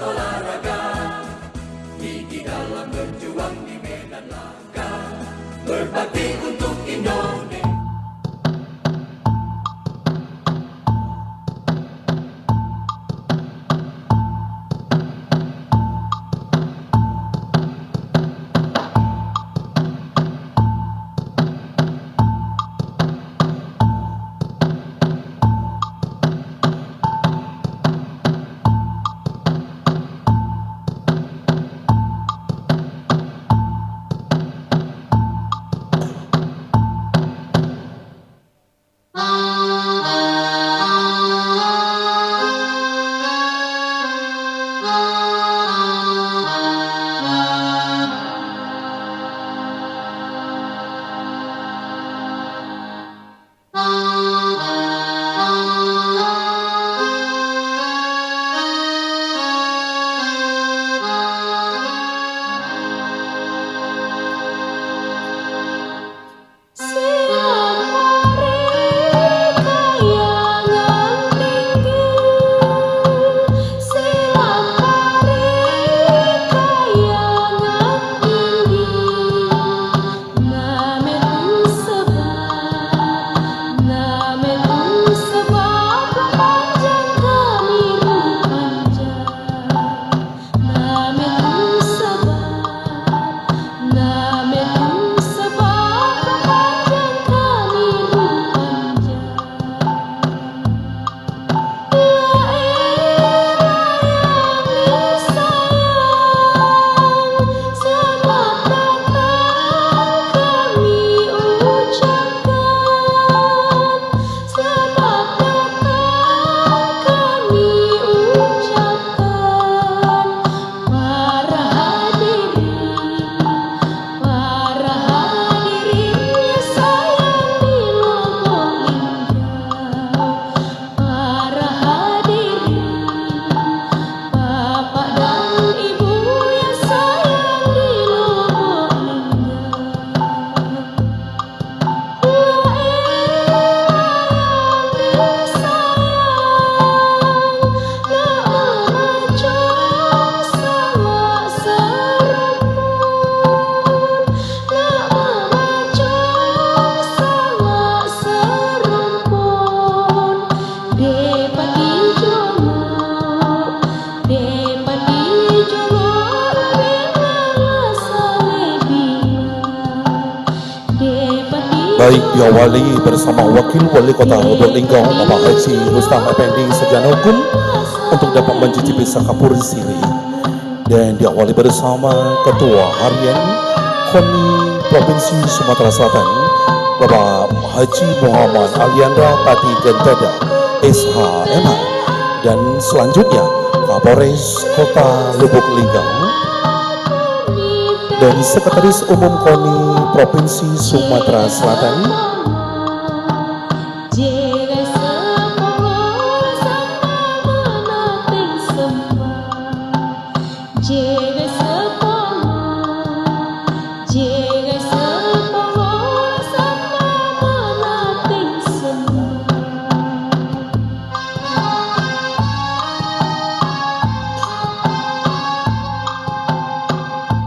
olahraga, gigi dalam berjuang di medan laga, berbakti untuk Indonesia. Baik, diawali bersama Wakil Wali Kota Lubuk Linggau Bapak Haji Rustam Effendi Sarjana Hukum untuk dapat mencicipi sakapur siri, dan diawali bersama Ketua Harian KONI Provinsi Sumatera Selatan Bapak Haji Muhammad Aliandra Pati Gentada SHMH, dan selanjutnya Kapolres Kota Lubuk Linggau dan Sekretaris Umum KONI Provinsi Sumatera Selatan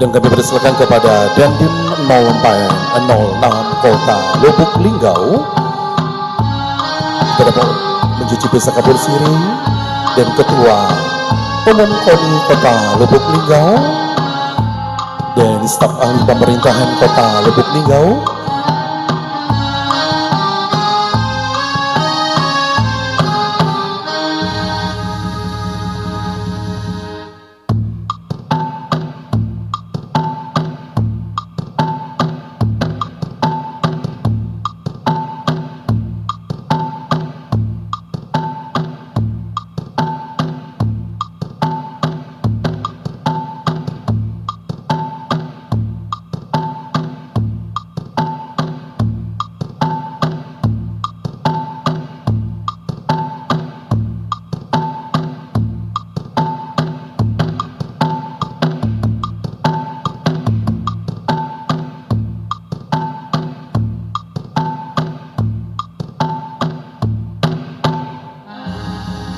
dan kami persilakan kepada Dandim 0406 Kota Lubuk Linggau dapat mencicipi sakapur siri, dan Ketua Umum KONI Kota Lubuk Linggau dan staf ahli pemerintahan Kota Lubuk Linggau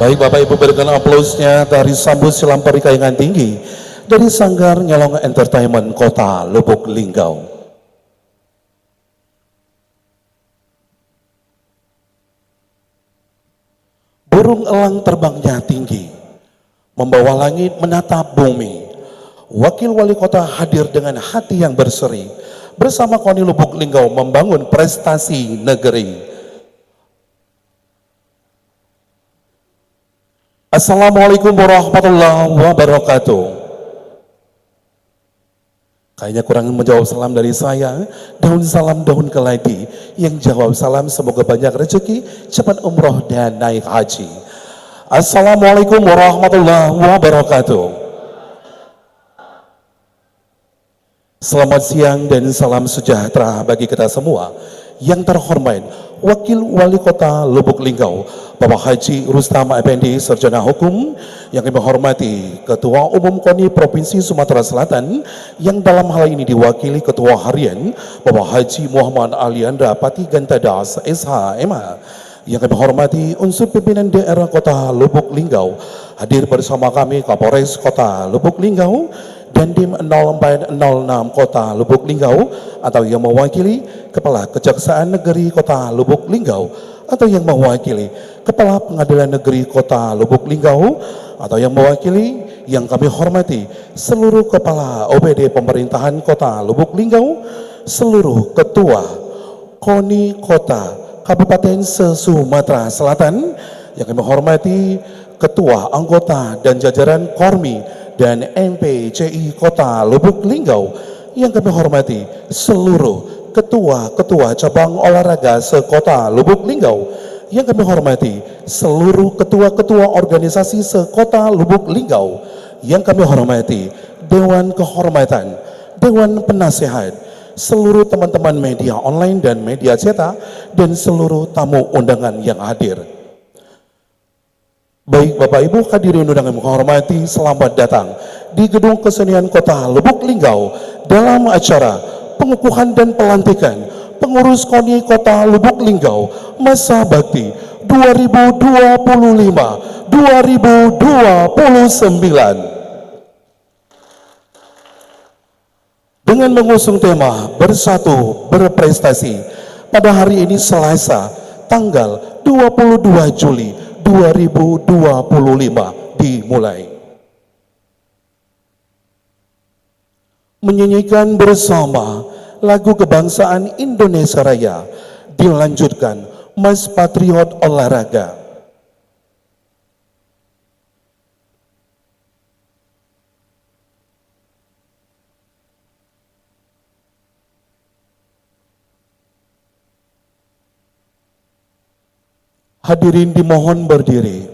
Baik Bapak Ibu, berikan aplausnya dari sambut silam perikayangan tinggi dari Sanggar Nyelong Entertainment Kota Lubuk Linggau. Burung elang terbangnya tinggi, membawa langit menatap bumi. Wakil Wali Kota hadir dengan hati yang berseri, bersama KONI Lubuk Linggau membangun prestasi negeri. Assalamualaikum warahmatullahi wabarakatuh. Kayaknya kurang menjawab salam dari saya. Daun salam daun keladi. Yang jawab salam semoga banyak rezeki, cepat umroh dan naik haji. Assalamualaikum warahmatullahi wabarakatuh. Selamat siang dan salam sejahtera bagi kita semua. Yang terhormat Wakil Wali Kota Lubuk Linggau Bapak Haji Rustam Effendi Sarjana Hukum, yang kami hormati Ketua Umum KONI Provinsi Sumatera Selatan, yang dalam hal ini diwakili Ketua Harian Bapak Haji Muhammad Aliandra Pati Gantadas SHMA, yang kami hormati unsur pimpinan daerah Kota Lubuk Linggau, hadir bersama kami Kapolres Kota Lubuk Linggau dan Dim 0406 Kota Lubuk Linggau, atau yang mewakili Kepala Kejaksaan Negeri Kota Lubuk Linggau, atau yang mewakili Kepala Pengadilan Negeri Kota Lubuk Linggau, atau yang mewakili yang kami hormati seluruh Kepala OPD Pemerintahan Kota Lubuk Linggau, seluruh Ketua KONI Kota Kabupaten se-Sumatera Selatan, yang kami hormati Ketua, anggota dan jajaran KORMI dan MPCI Kota Lubuk Linggau, yang kami hormati seluruh ketua-ketua cabang olahraga se-Kota Lubuk Linggau, yang kami hormati seluruh ketua-ketua organisasi se-Kota Lubuk Linggau, yang kami hormati Dewan Kehormatan, Dewan Penasehat, seluruh teman-teman media online dan media cetak, dan seluruh tamu undangan yang hadir. Baik Bapak Ibu hadirin undangan yang menghormati, selamat datang di Gedung Kesenian Kota Lubuk Linggau dalam acara pengukuhan dan pelantikan pengurus KONI Kota Lubuk Linggau masa bakti 2025-2029 dengan mengusung tema Bersatu Berprestasi. Pada hari ini Selasa tanggal 22 Juli 2025 dimulai. Menyanyikan bersama lagu kebangsaan Indonesia Raya, dilanjutkan Mas Patriot Olahraga. Hadirin dimohon berdiri.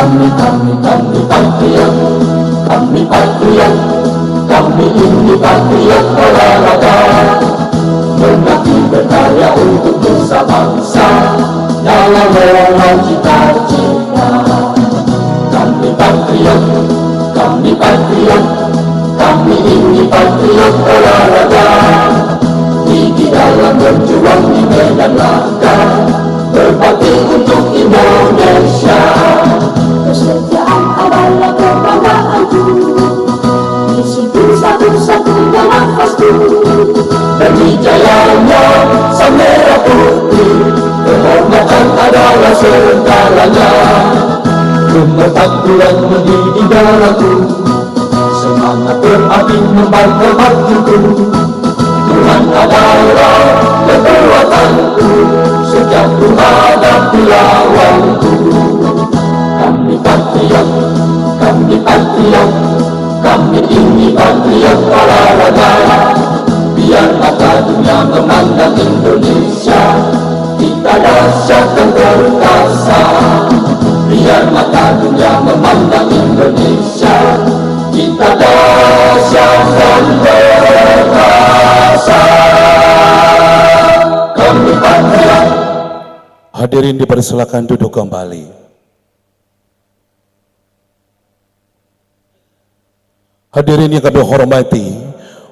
kami patriot, kami patriot, kami ini patriot olahraga, berbakti berkarya untuk nusa bangsa dalam meraih cita-cita. Kami patriot, kami patriot, kami ini patriot olahraga, di dalam berjuang di medan laga, berbakti untuk Indonesia. Kesetiaan adalah kebanggaanku, misiku satu-satunya nafasku. Demi jayanya sang merah putih, kehormatan adalah segalanya. Gemetar bulan mendidih darahku, semangat berapi membakar hatiku. Tuhan adalah kekuatanku, sejak ku hadapi lawanku. Kami patriot, kami patriot, kami ini patriot olahraga. Biar mata dunia memandang Indonesia, kita dahsyat dan perkasa. Biar mata dunia memandang Indonesia, kita dahsyat dan perkasa. Kami patriot. Hadirin dipersilakan duduk kembali. Hadirin yang kami hormati,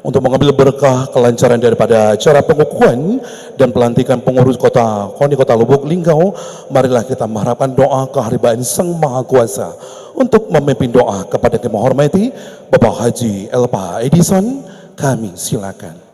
untuk mengambil berkah kelancaran daripada acara pengukuhan dan pelantikan pengurus kota KONI Kota Lubuk Linggau, marilah kita mengharapkan doa keharibaan Sang Maha Kuasa. Untuk memimpin doa kepada yang menghormati Bapak Haji Elpa Edison, kami silakan.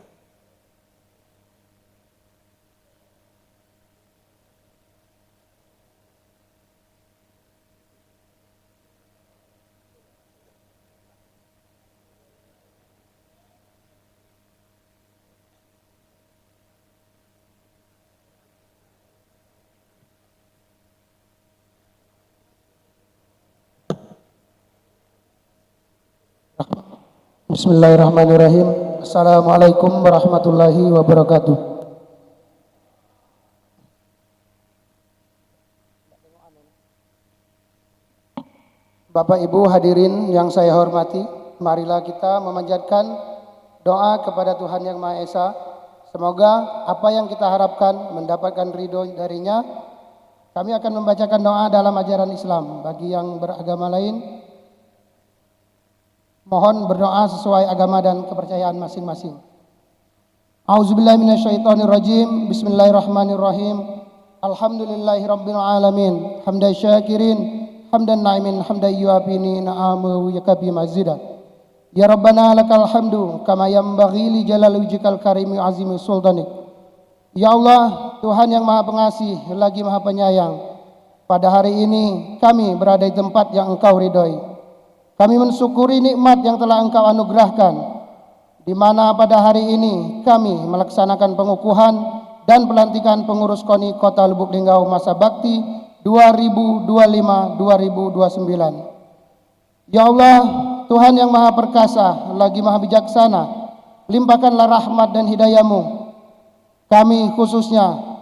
Bismillahirrahmanirrahim. Assalamualaikum warahmatullahi wabarakatuh. Bapak Ibu hadirin yang saya hormati, marilah kita memanjatkan doa kepada Tuhan Yang Maha Esa. Semoga apa yang kita harapkan mendapatkan ridho darinya. Kami akan membacakan doa dalam ajaran Islam. Bagi yang beragama lain, mohon berdoa sesuai agama dan kepercayaan masing-masing. A'udzubillahi minasyaitonirrajim. Bismillahirrahmanirrahim. Alhamdulillahirabbil alamin. Hamdan syakirin, hamdan na'imin, hamdan yuafini na'amahu yakabi mazidah. Ya Rabbana lakal hamdu kama yanbaghi li jalali wajhikal karimi azimi sultanik. Ya Allah, Tuhan yang Maha Pengasih lagi Maha Penyayang, pada hari ini kami berada di tempat yang Engkau ridhoi. Kami mensyukuri nikmat yang telah Engkau anugerahkan, di mana pada hari ini kami melaksanakan pengukuhan dan pelantikan pengurus KONI Kota Lubuk Linggau masa bakti 2025-2029. Ya Allah, Tuhan yang Maha Perkasa, lagi Maha Bijaksana, limpahkanlah rahmat dan hidayah-Mu kami khususnya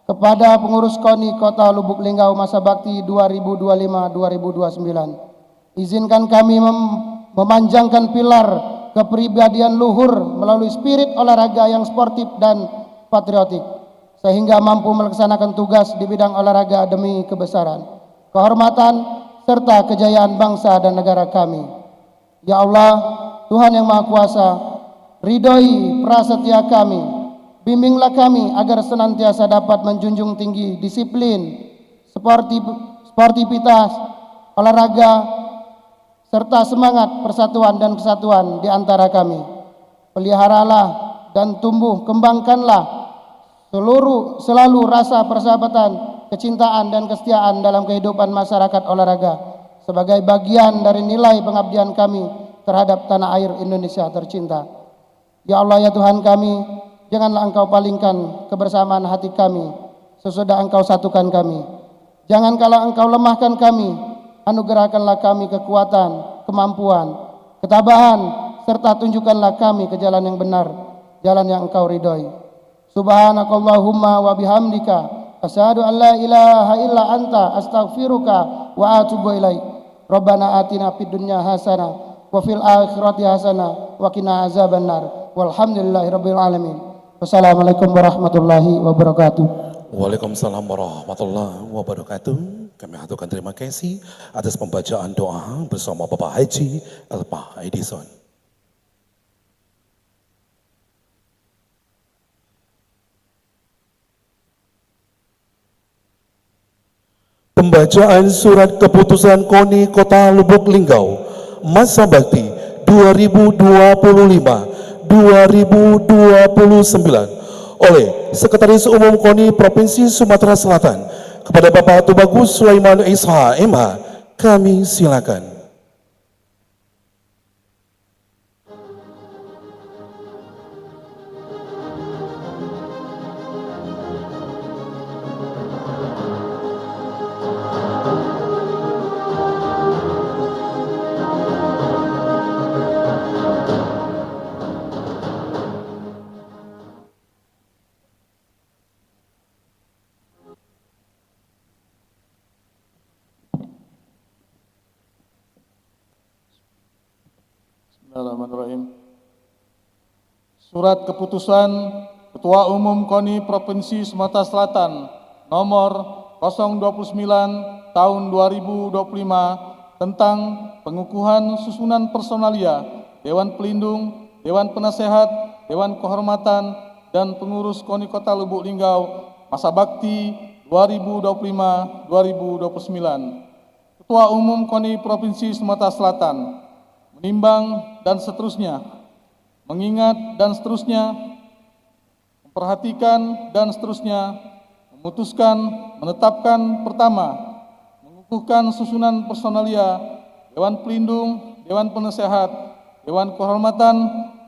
kepada pengurus KONI Kota Lubuk Linggau masa bakti 2025-2029. Izinkan kami memanjangkan pilar kepribadian luhur melalui spirit olahraga yang sportif dan patriotik, sehingga mampu melaksanakan tugas di bidang olahraga demi kebesaran, kehormatan, serta kejayaan bangsa dan negara kami. Ya Allah, Tuhan yang Maha Kuasa, ridhoi prasetya kami, bimbinglah kami agar senantiasa dapat menjunjung tinggi disiplin, sportivitas, olahraga, serta semangat persatuan dan kesatuan di antara kami. Peliharalah dan tumbuh kembangkanlah selalu rasa persahabatan, kecintaan dan kesetiaan dalam kehidupan masyarakat olahraga sebagai bagian dari nilai pengabdian kami terhadap tanah air Indonesia tercinta. Ya Allah, ya Tuhan kami, janganlah Engkau palingkan kebersamaan hati kami sesudah Engkau satukan kami. Jangan kala Engkau lemahkan kami, anugerahkanlah kami kekuatan, kemampuan, ketabahan, serta tunjukkanlah kami ke jalan yang benar, jalan yang Engkau ridhoi. Subhanakallahumma wa bihamdika, asyhadu an la ilaha illa anta, astaghfiruka wa atubu ilaik. Rabbana atina fid dunya hasanah wa fil akhirati hasanah wa qina azabannar. Walhamdulillahirabbil alamin. Wassalamualaikum warahmatullahi wabarakatuh. Waalaikumsalam warahmatullahi wabarakatuh. Kami aturkan terima kasih atas pembacaan doa bersama Bapak Haji Elpa Edison. Pembacaan surat keputusan KONI Kota Lubuk Linggau masa bakti 2025-2029 oleh Sekretaris Umum KONI Provinsi Sumatera Selatan kepada Bapak Tubagus Sulaiman Isha MH. Kami silakan. Bismillahirrahmanirrahim. Surat keputusan Ketua Umum KONI Provinsi Sumatera Selatan nomor 029 tahun 2025 tentang pengukuhan susunan personalia Dewan Pelindung, Dewan Penasehat, Dewan Kehormatan, dan Pengurus KONI Kota Lubuk Linggau masa bakti 2025-2029. Ketua Umum KONI Provinsi Sumatera Selatan menimbang dan seterusnya, mengingat dan seterusnya, memperhatikan dan seterusnya, memutuskan, menetapkan pertama, mengukuhkan susunan personalia Dewan Pelindung, Dewan Penasehat, Dewan Kehormatan,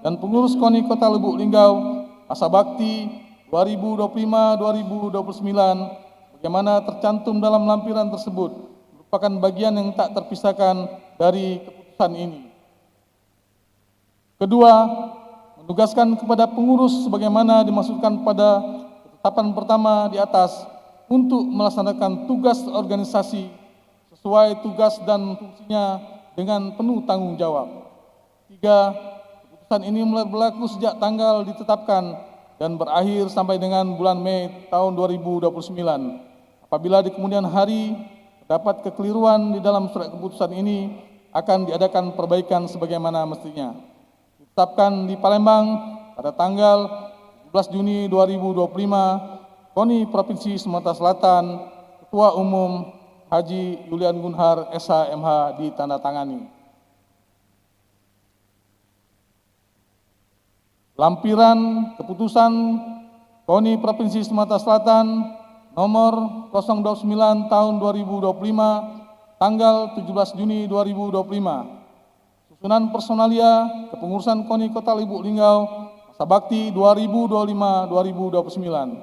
dan Pengurus KONI Kota Lubuk Linggau masa bakti 2025-2029 bagaimana tercantum dalam lampiran tersebut merupakan bagian yang tak terpisahkan dari keputusan ini. Kedua, menugaskan kepada pengurus sebagaimana dimaksudkan pada ketetapan pertama di atas untuk melaksanakan tugas organisasi sesuai tugas dan fungsinya dengan penuh tanggung jawab. Tiga, keputusan ini mulai berlaku sejak tanggal ditetapkan dan berakhir sampai dengan bulan Mei tahun 2029. Apabila di kemudian hari terdapat kekeliruan di dalam surat keputusan ini, akan diadakan perbaikan sebagaimana mestinya. Ditetapkan di Palembang pada tanggal 17 Juni 2025, KONI Provinsi Sumatera Selatan, Ketua Umum Haji Yulian Gunhar SH MH ditandatangani. Lampiran keputusan KONI Provinsi Sumatera Selatan nomor 029 tahun 2025, tanggal 17 Juni 2025. Susunan personalia kepengurusan KONI Kota Lubuk Linggau masa bakti 2025-2029.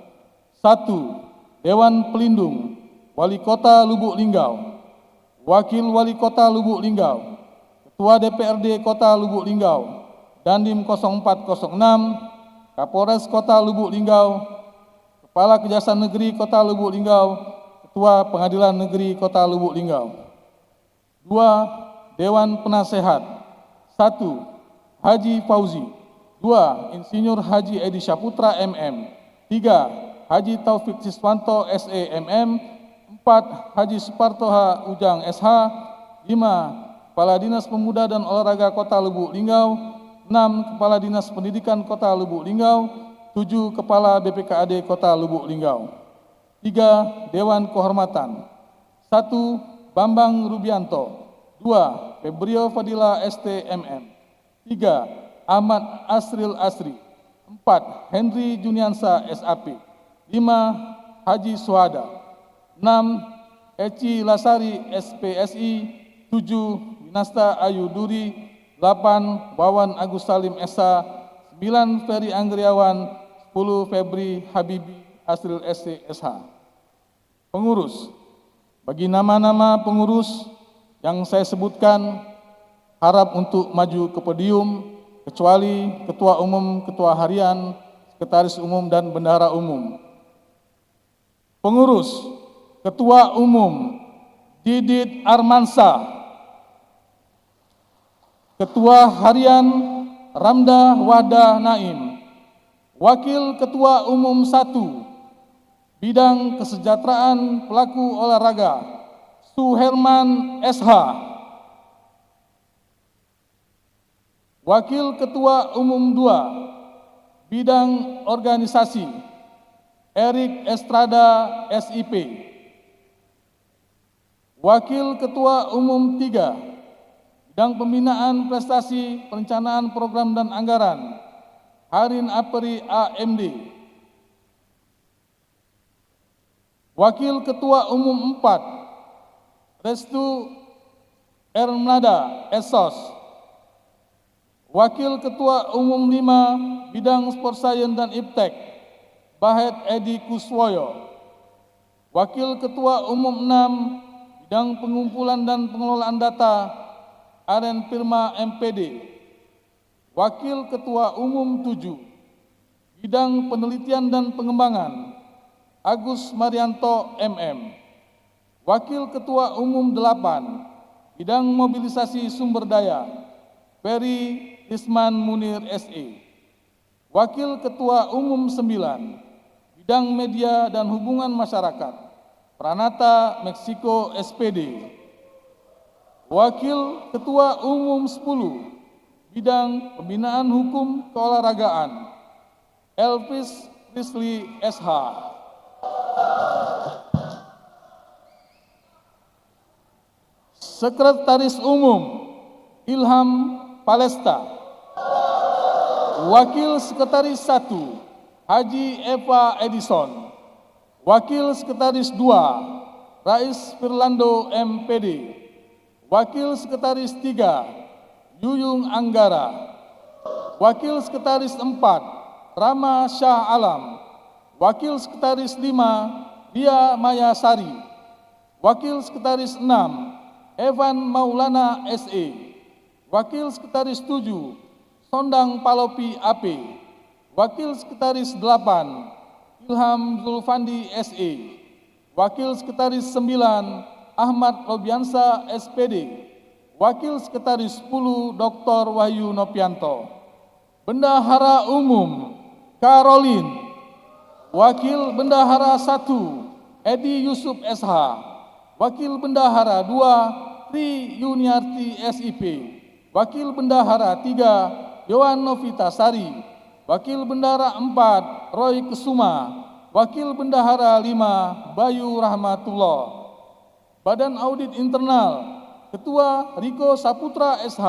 1. Dewan Pelindung Wali Kota Lubuk Linggau, Wakil Wali Kota Lubuk Linggau, Ketua DPRD Kota Lubuk Linggau, Dandim 0406, Kapolres Kota Lubuk Linggau, Kepala Kejaksaan Negeri Kota Lubuk Linggau, Ketua Pengadilan Negeri Kota Lubuk Linggau. 2. Dewan Penasehat. 1. Haji Fauzi. 2. Insinyur Haji Edi Syaputra MM. 3. Haji Taufik Siswanto SE MM. 4. Haji Suparto H. Ujang SH. 5. Kepala Dinas Pemuda dan Olahraga Kota Lubuk Linggau. 6. Kepala Dinas Pendidikan Kota Lubuk Linggau. 7. Kepala BPKAD Kota Lubuk Linggau. 3. Dewan Kehormatan. 1. Bambang Rubianto. 2. Febrio Fadila STMM. 3. Ahmad Asril Asri. 4. Henry Juniansa SAP. 5. Haji Suhada. 6. Eci Lasari SPSI. 7. Winasta Ayu Duri. 8. Wawan Agus Salim SH. 9. Ferry Anggriawan. 10. Febri Habibi Asril SC SH. Pengurus. Bagi nama-nama pengurus yang saya sebutkan, harap untuk maju ke podium, kecuali Ketua Umum, Ketua Harian, Sekretaris Umum, dan Bendahara Umum. Pengurus, Ketua Umum, Didit Armansa. Ketua Harian Ramda Wahda Naim. Wakil Ketua Umum 1, Bidang Kesejahteraan Pelaku Olahraga, Suherman SH. Wakil Ketua Umum 2, Bidang Organisasi, Erik Estrada SIP. Wakil Ketua Umum 3, Bidang Pembinaan Prestasi Perencanaan Program dan Anggaran, Harin Apri AMD. Wakil Ketua Umum 4, Restu Ermnada Esos. Wakil Ketua Umum 5, Bidang Sport Science dan Iptek, Bahet Edi Kuswoyo. Wakil Ketua Umum 6, Bidang Pengumpulan dan Pengelolaan Data, Aren Firma MPD. Wakil Ketua Umum 7, Bidang Penelitian dan Pengembangan, Agus Marianto MM. Wakil Ketua Umum 8, Bidang Mobilisasi Sumber Daya, Ferry Isman Munir SE. Wakil Ketua Umum 9, Bidang Media dan Hubungan Masyarakat, Pranata Meksiko SPD. Wakil Ketua Umum 10, Bidang Pembinaan Hukum Keolahragaan, Elvis Rizli SH. Sekretaris Umum, Ilham Palesta. Wakil Sekretaris 1, Haji Eva Edison. Wakil Sekretaris 2, Rais Firlando MPD. Wakil Sekretaris 3, Yuyung Anggara. Wakil Sekretaris 4, Rama Shah Alam. Wakil Sekretaris 5, Dia Mayasari. Wakil Sekretaris 6, Evan Maulana SE. Wakil Sekretaris 7, Sondang Palopi AP. Wakil Sekretaris 8, Ilham Zulfandi SE. Wakil Sekretaris 9, Ahmad Robiansa SPD. Wakil Sekretaris 10, Dr. Wahyu Nopianto. Bendahara Umum, Caroline. Wakil Bendahara 1, Edi Yusuf SH. Wakil Bendahara 2, Tri Yuniarti SIP. Wakil Bendahara 3, Yohan Novita Sari. Wakil Bendahara 4, Roy Kesuma. Wakil Bendahara 5, Bayu Rahmatullah. Badan Audit Internal, Ketua Riko Saputra SH.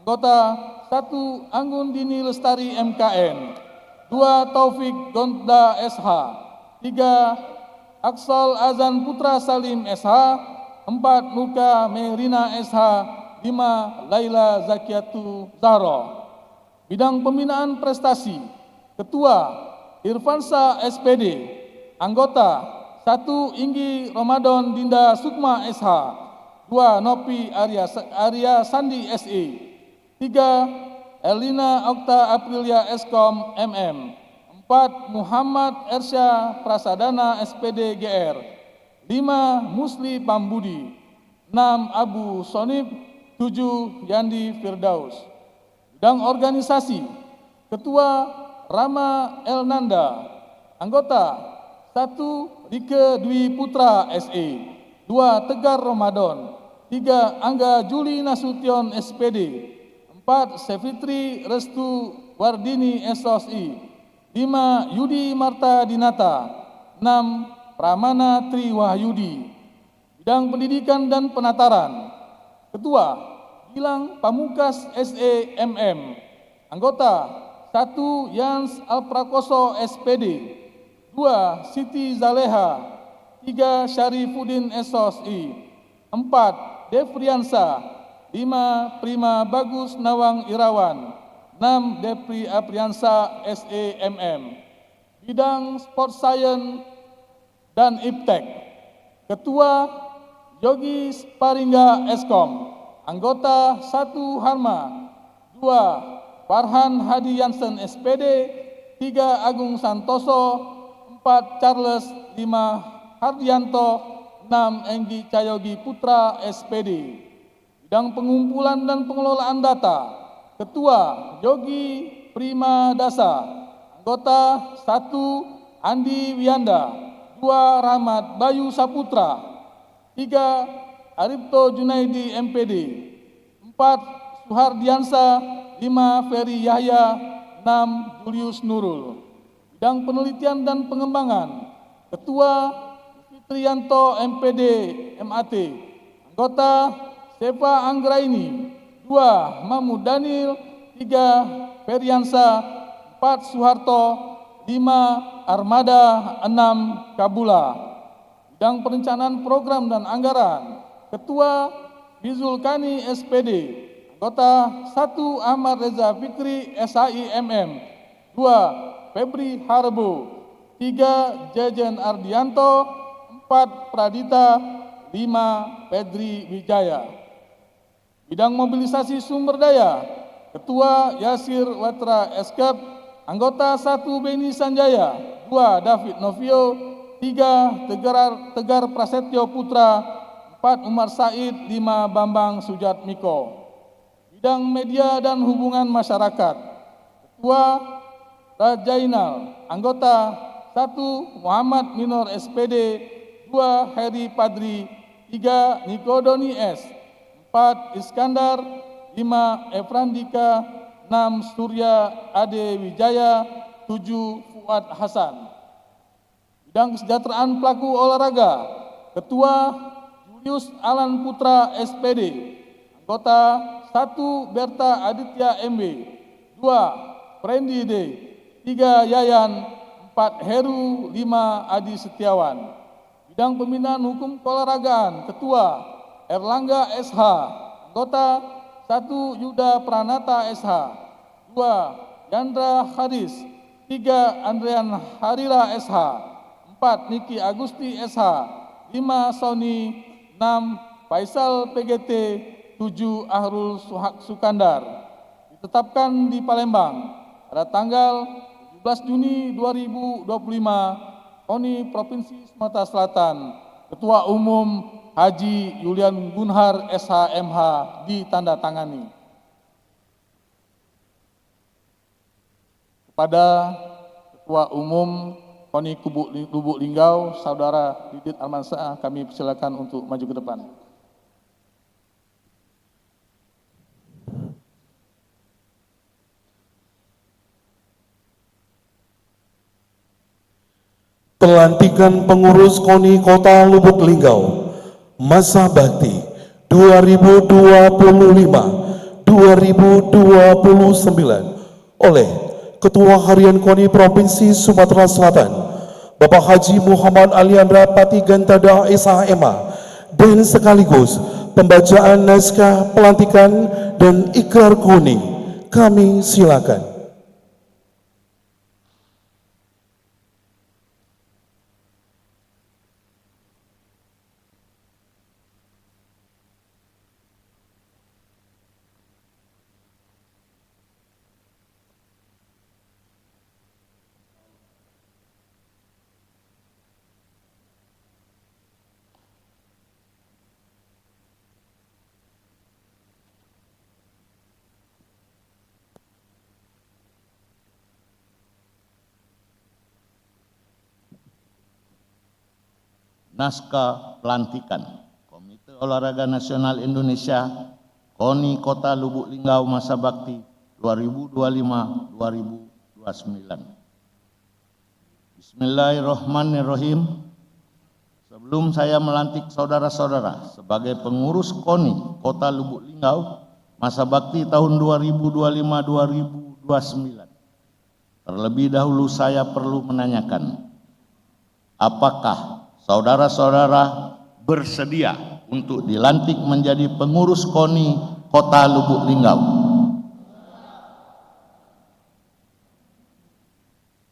Anggota 1, Anggun Dini Lestari MKN. 2, Taufik Gonda SH. 3, Aksal Azan Putra Salim SH. 4, Nuka Merina SH. 5, Laila Zakiatu Zahro. Bidang Pembinaan Prestasi, Ketua Irfansa SPD. Anggota 1, Inggi Ramadan Dinda Sukma SH. 2, Nopi Arya Sandi SE. 3, Elina Okta Aprilia Eskom MM. 4, Muhammad Ersya Prasadana SPD GR. 5, Musli Pambudi. 6, Abu Sonib. 7, Yandi Firdaus. Bidang Organisasi, Ketua Rama Elnanda. Anggota 1, Rike Dwi Putra SE. 2, Tegar Ramadan. 3, Angga Juli Nasution SPD. 4, Sevitri Restu Wardini SOSI. 5, Yudi Marta Dinata. 6, Pramana Tri Wahyudi. Bidang Pendidikan dan Penataran, Ketua Gilang Pamukas SE MM. Anggota 1, Yans Alprakoso SPD. 2, Siti Zaleha. 3, Syarifuddin SOSI. 4, Devriansa. 5, Prima Bagus Nawang Irawan. 6, Depri Apriansa SEMM. Bidang Sport Science dan Iptek, Ketua Yogi Sparingga Eskom. Anggota 1, Harma. 2, Farhan Hadi Yansen SPD. 3, Agung Santoso. 4, Charles. 5, Hardianto. 6. Enggi Cayogi Putra, SPD. Bidang pengumpulan dan pengelolaan data, Ketua Yogi Prima Dasa. Anggota 1. Andi Wianda. 2. Rahmat Bayu Saputra. 3. Arifto Junaidi, MPD. 4. Suhardiansa. 5. Ferry Yahya. 6. Julius Nurul. Bidang penelitian dan pengembangan, Ketua Fitrianto, MPD, MAT. Anggota Seva Anggraini. 2. Mahmud Daniel. 3. Feriansa. 4. Soeharto. 5. Armada. 6. Kabula. Bidang perencanaan program dan anggaran, Ketua Bizulkani, SPD. Anggota 1. Ahmad Reza Fikri, SHIMM. 2. Febri Harbo. 3. Jejen Ardianto. 4. Pradita. 5. Pedri Wijaya. Bidang mobilisasi sumber daya, Ketua Yasir Watra Eskep. Anggota 1. Beni Sanjaya. 2. David Novio. 3. Tegar Prasetyo Putra. 4. Umar Said. 5. Bambang Sujatmiko. Bidang media dan hubungan masyarakat, Ketua Rajainal. Anggota 1. Muhammad Minor, SPD. 2. Heri Padri. 3. Nikodoni S. 4. Iskandar. 5. Efrandika. 6. Surya Ade Wijaya. 7. Fuad Hasan. Bidang kesejahteraan pelaku olahraga, Ketua Julius Alan Putra, SPD. Anggota 1. Berta Aditya, MB. 2. Prendi D. 3. Yayan. 4. Heru. 5. Adi Setiawan. Bidang pembinaan hukum keolahragaan, Ketua Erlangga SH. Anggota 1. Yuda Pranata SH. 2. Yandra Haris. 3. Andrian Harira SH. 4. Niki Agusti SH. 5. Sony. 6. Faisal PGT. 7. Ahrul Sukandar. Ditetapkan di Palembang pada tanggal 17 Juni 2025, KONI Provinsi Sumatera Selatan, Ketua Umum Haji Yulian Gunhar SHMH ditandatangani. Kepada Ketua Umum KONI Lubuk Linggau, Saudara Didit Almansyah, kami persilakan untuk maju ke depan. Pelantikan pengurus KONI Kota Lubuk Linggau masa bakti 2025-2029 oleh Ketua Harian KONI Provinsi Sumatera Selatan Bapak Haji Muhammad Aliandra Pati Gantada SHMA, dan sekaligus pembacaan naskah pelantikan dan ikrar KONI. Kami silakan. Naskah pelantikan Komite Olahraga Nasional Indonesia KONI Kota Lubuk Linggau masa bakti 2025-2029. Bismillahirrahmanirrahim. Sebelum saya melantik saudara-saudara sebagai pengurus KONI Kota Lubuk Linggau masa bakti tahun 2025-2029, terlebih dahulu saya perlu menanyakan, apakah saudara-saudara bersedia untuk dilantik menjadi pengurus KONI Kota Lubuk Linggau?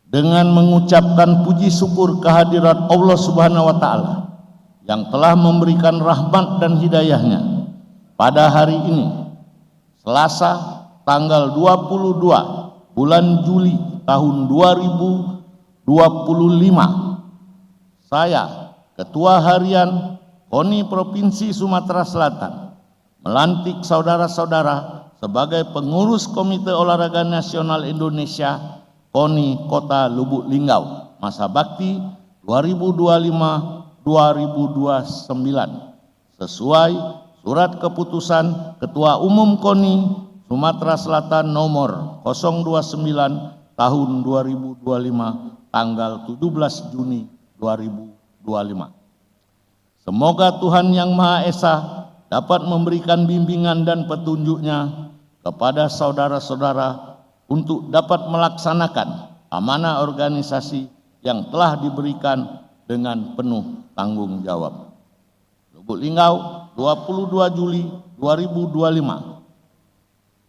Dengan mengucapkan puji syukur kehadirat Allah Subhanahu wa Ta'ala yang telah memberikan rahmat dan hidayahnya pada hari ini, Selasa tanggal 22 bulan Juli tahun 2025, saya, Ketua Harian KONI Provinsi Sumatera Selatan melantik saudara-saudara sebagai pengurus Komite Olahraga Nasional Indonesia KONI Kota Lubuk Linggau masa bakti 2025-2029 sesuai surat keputusan Ketua Umum KONI Sumatera Selatan nomor 029 tahun 2025 tanggal 17 Juni 2025. Semoga Tuhan Yang Maha Esa dapat memberikan bimbingan dan petunjuknya kepada saudara-saudara untuk dapat melaksanakan amanah organisasi yang telah diberikan dengan penuh tanggung jawab. Lubuk Linggau, 22 Juli 2025.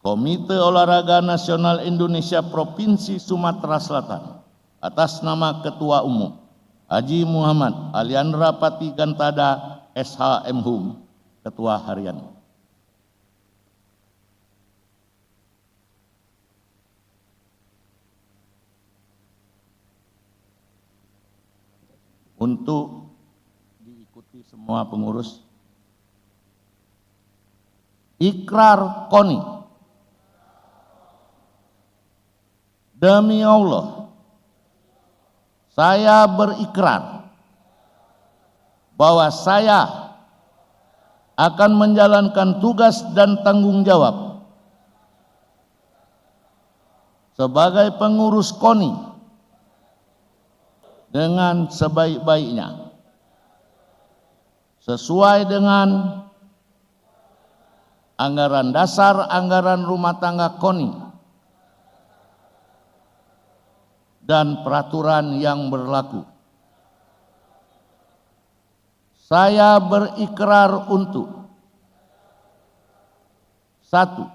Komite Olahraga Nasional Indonesia Provinsi Sumatera Selatan atas nama Ketua Umum Haji Muhammad Aliandra Pati Gantada SH MHum, Ketua Harian. Untuk diikuti semua pengurus, ikrar KONI. Demi Allah, saya berikrar bahwa saya akan menjalankan tugas dan tanggung jawab sebagai pengurus KONI dengan sebaik-baiknya, sesuai dengan anggaran dasar anggaran rumah tangga KONI dan peraturan yang berlaku. Saya berikrar untuk 1.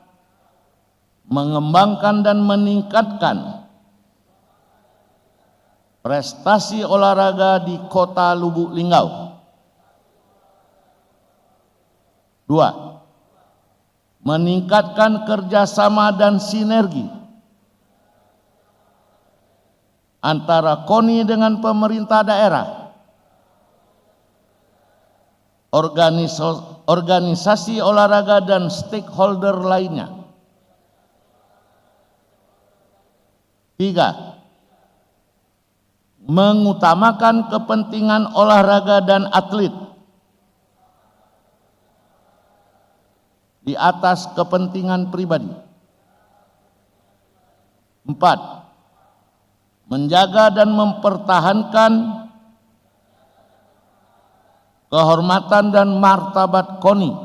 Mengembangkan dan meningkatkan prestasi olahraga di Kota Lubuk Linggau. 2. Meningkatkan kerjasama dan sinergi antara KONI dengan pemerintah daerah, organisasi olahraga dan stakeholder lainnya. 3. Mengutamakan kepentingan olahraga dan atlet di atas kepentingan pribadi. 4. Menjaga dan mempertahankan kehormatan dan martabat KONI.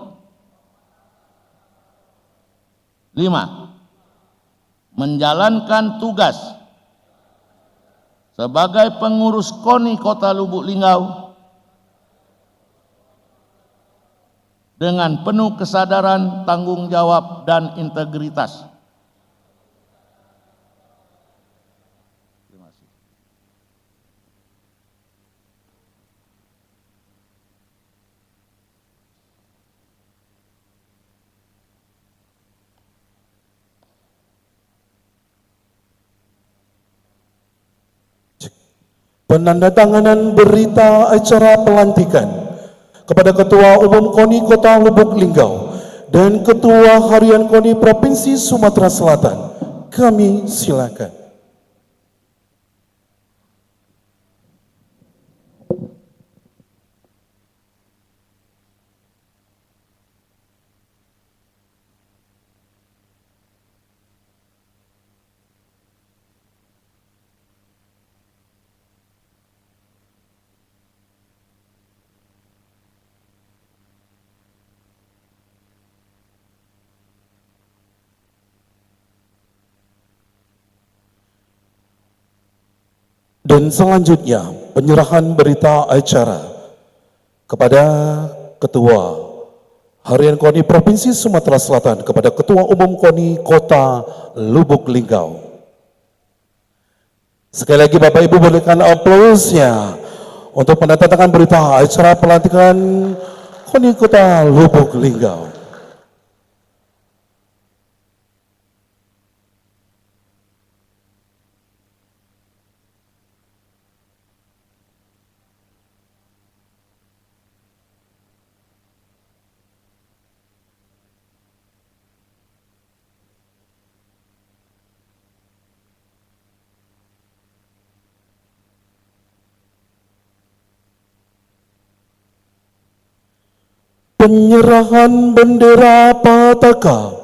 5. Menjalankan tugas sebagai pengurus KONI Kota Lubuk Linggau dengan penuh kesadaran, tanggung jawab, dan integritas. Penandatanganan berita acara pelantikan kepada Ketua Umum KONI Kota Lubuk Linggau dan Ketua Harian KONI Provinsi Sumatera Selatan. Kami silakan. Dan selanjutnya penyerahan berita acara kepada Ketua Harian KONI Provinsi Sumatera Selatan kepada Ketua Umum KONI Kota Lubuk Linggau. Sekali lagi Bapak Ibu berikan aplausnya untuk penandatanganan berita acara pelantikan KONI Kota Lubuk Linggau. Penyerahan bendera Pataka.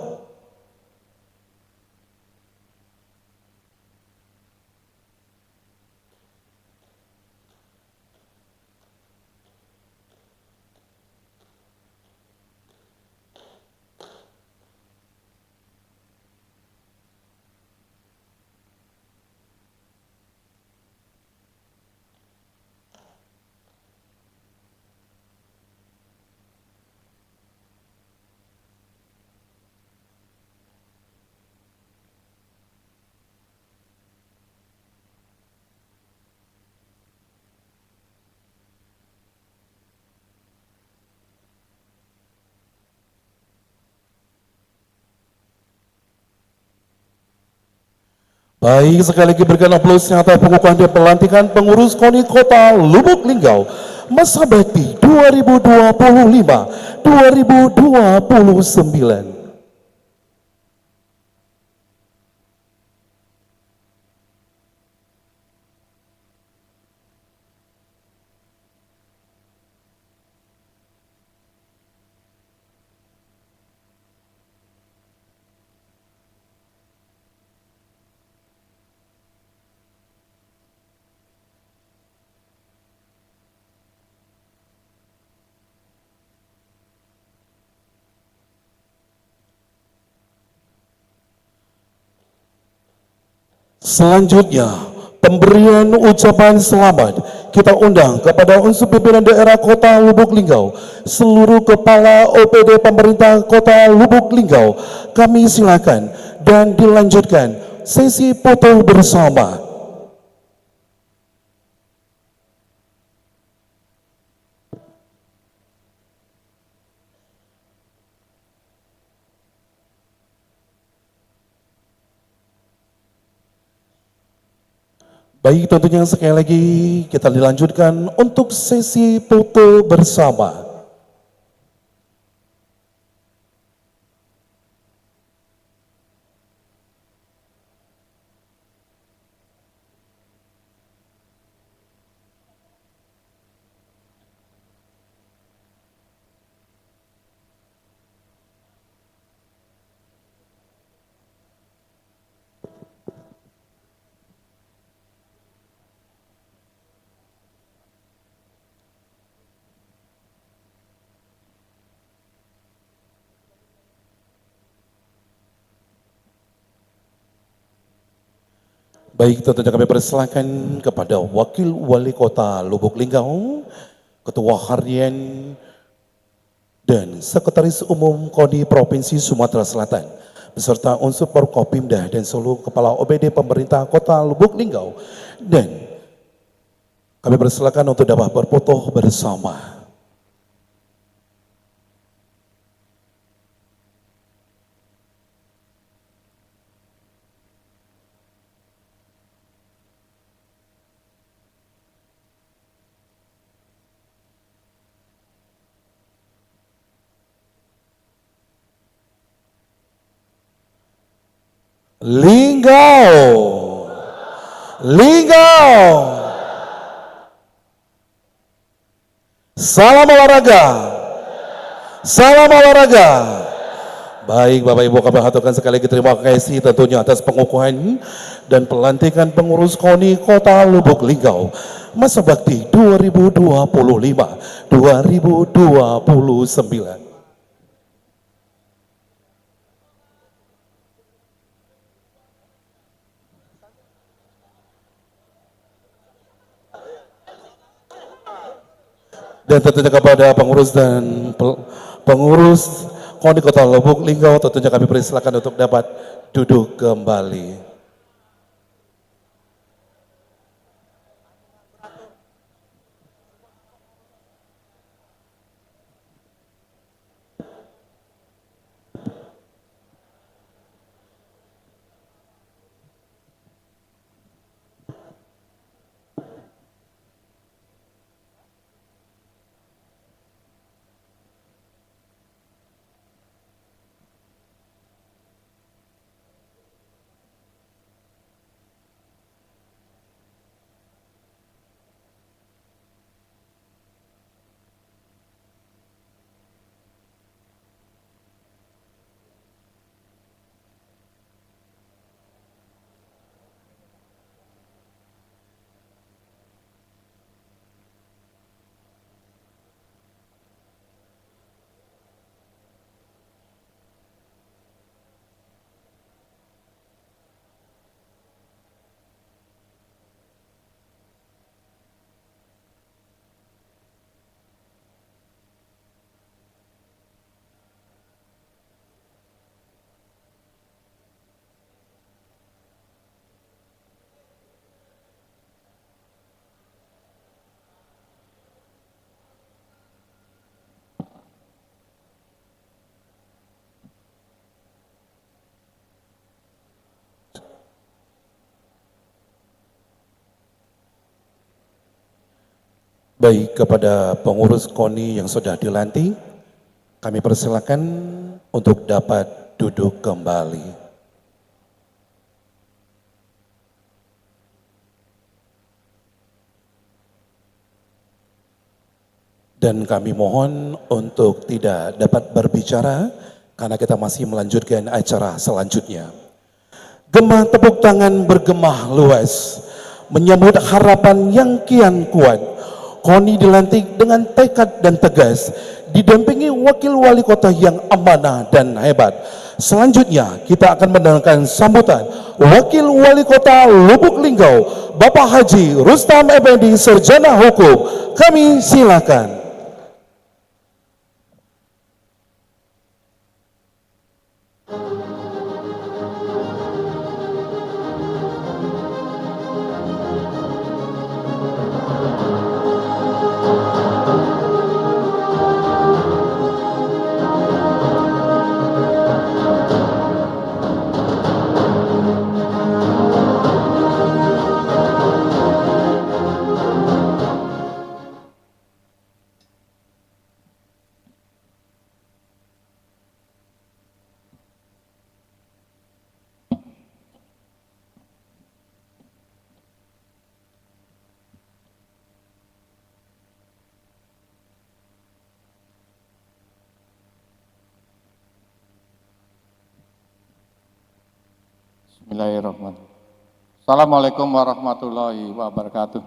Baik, sekali lagi berikan aplaus atas pengukuhan dan pelantikan pengurus KONI Kota Lubuk Linggau masa bakti 2025-2029. Selanjutnya, pemberian ucapan selamat kita undang kepada unsur pimpinan daerah Kota Lubuk Linggau, seluruh kepala OPD pemerintah Kota Lubuk Linggau. Kami silakan dan dilanjutkan sesi foto bersama. Baik, tentunya sekali lagi kita dilanjutkan untuk sesi foto bersama. Baik, tentunya kami persilakan kepada Wakil Wali Kota Lubuk Linggau, Ketua Harian dan Sekretaris Umum KONI Provinsi Sumatera Selatan, beserta unsur Forkopimda dan seluruh kepala OPD pemerintah Kota Lubuk Linggau. Dan kami persilakan untuk dapat berfoto bersama. Linggau, Linggau, salam olahraga, salam olahraga. Baik, Bapak Ibu, kami haturkan sekali lagi terima kasih tentunya atas pengukuhan dan pelantikan pengurus KONI Kota Lubuk Linggau masa bakti 2025-2029. Dan tentunya kepada pengurus dan pengurus KONI Kota Lubuk Linggau, tentunya kami persilakan untuk dapat duduk kembali. Baik, kepada pengurus KONI yang sudah dilantik, kami persilakan untuk dapat duduk kembali. Dan kami mohon untuk tidak dapat berbicara karena kita masih melanjutkan acara selanjutnya. Gema tepuk tangan bergemah luas menyambut harapan yang kian kuat. KONI dilantik dengan tekad dan tegas, didampingi wakil wali kota yang amanah dan hebat. Selanjutnya kita akan mendengarkan sambutan Wakil Wali Kota Lubuk Linggau, Bapak Haji Rustam Effendi, Sarjana Hukum. Kami silakan. Bismillahirrahmanirrahim. Assalamualaikum warahmatullahi wabarakatuh.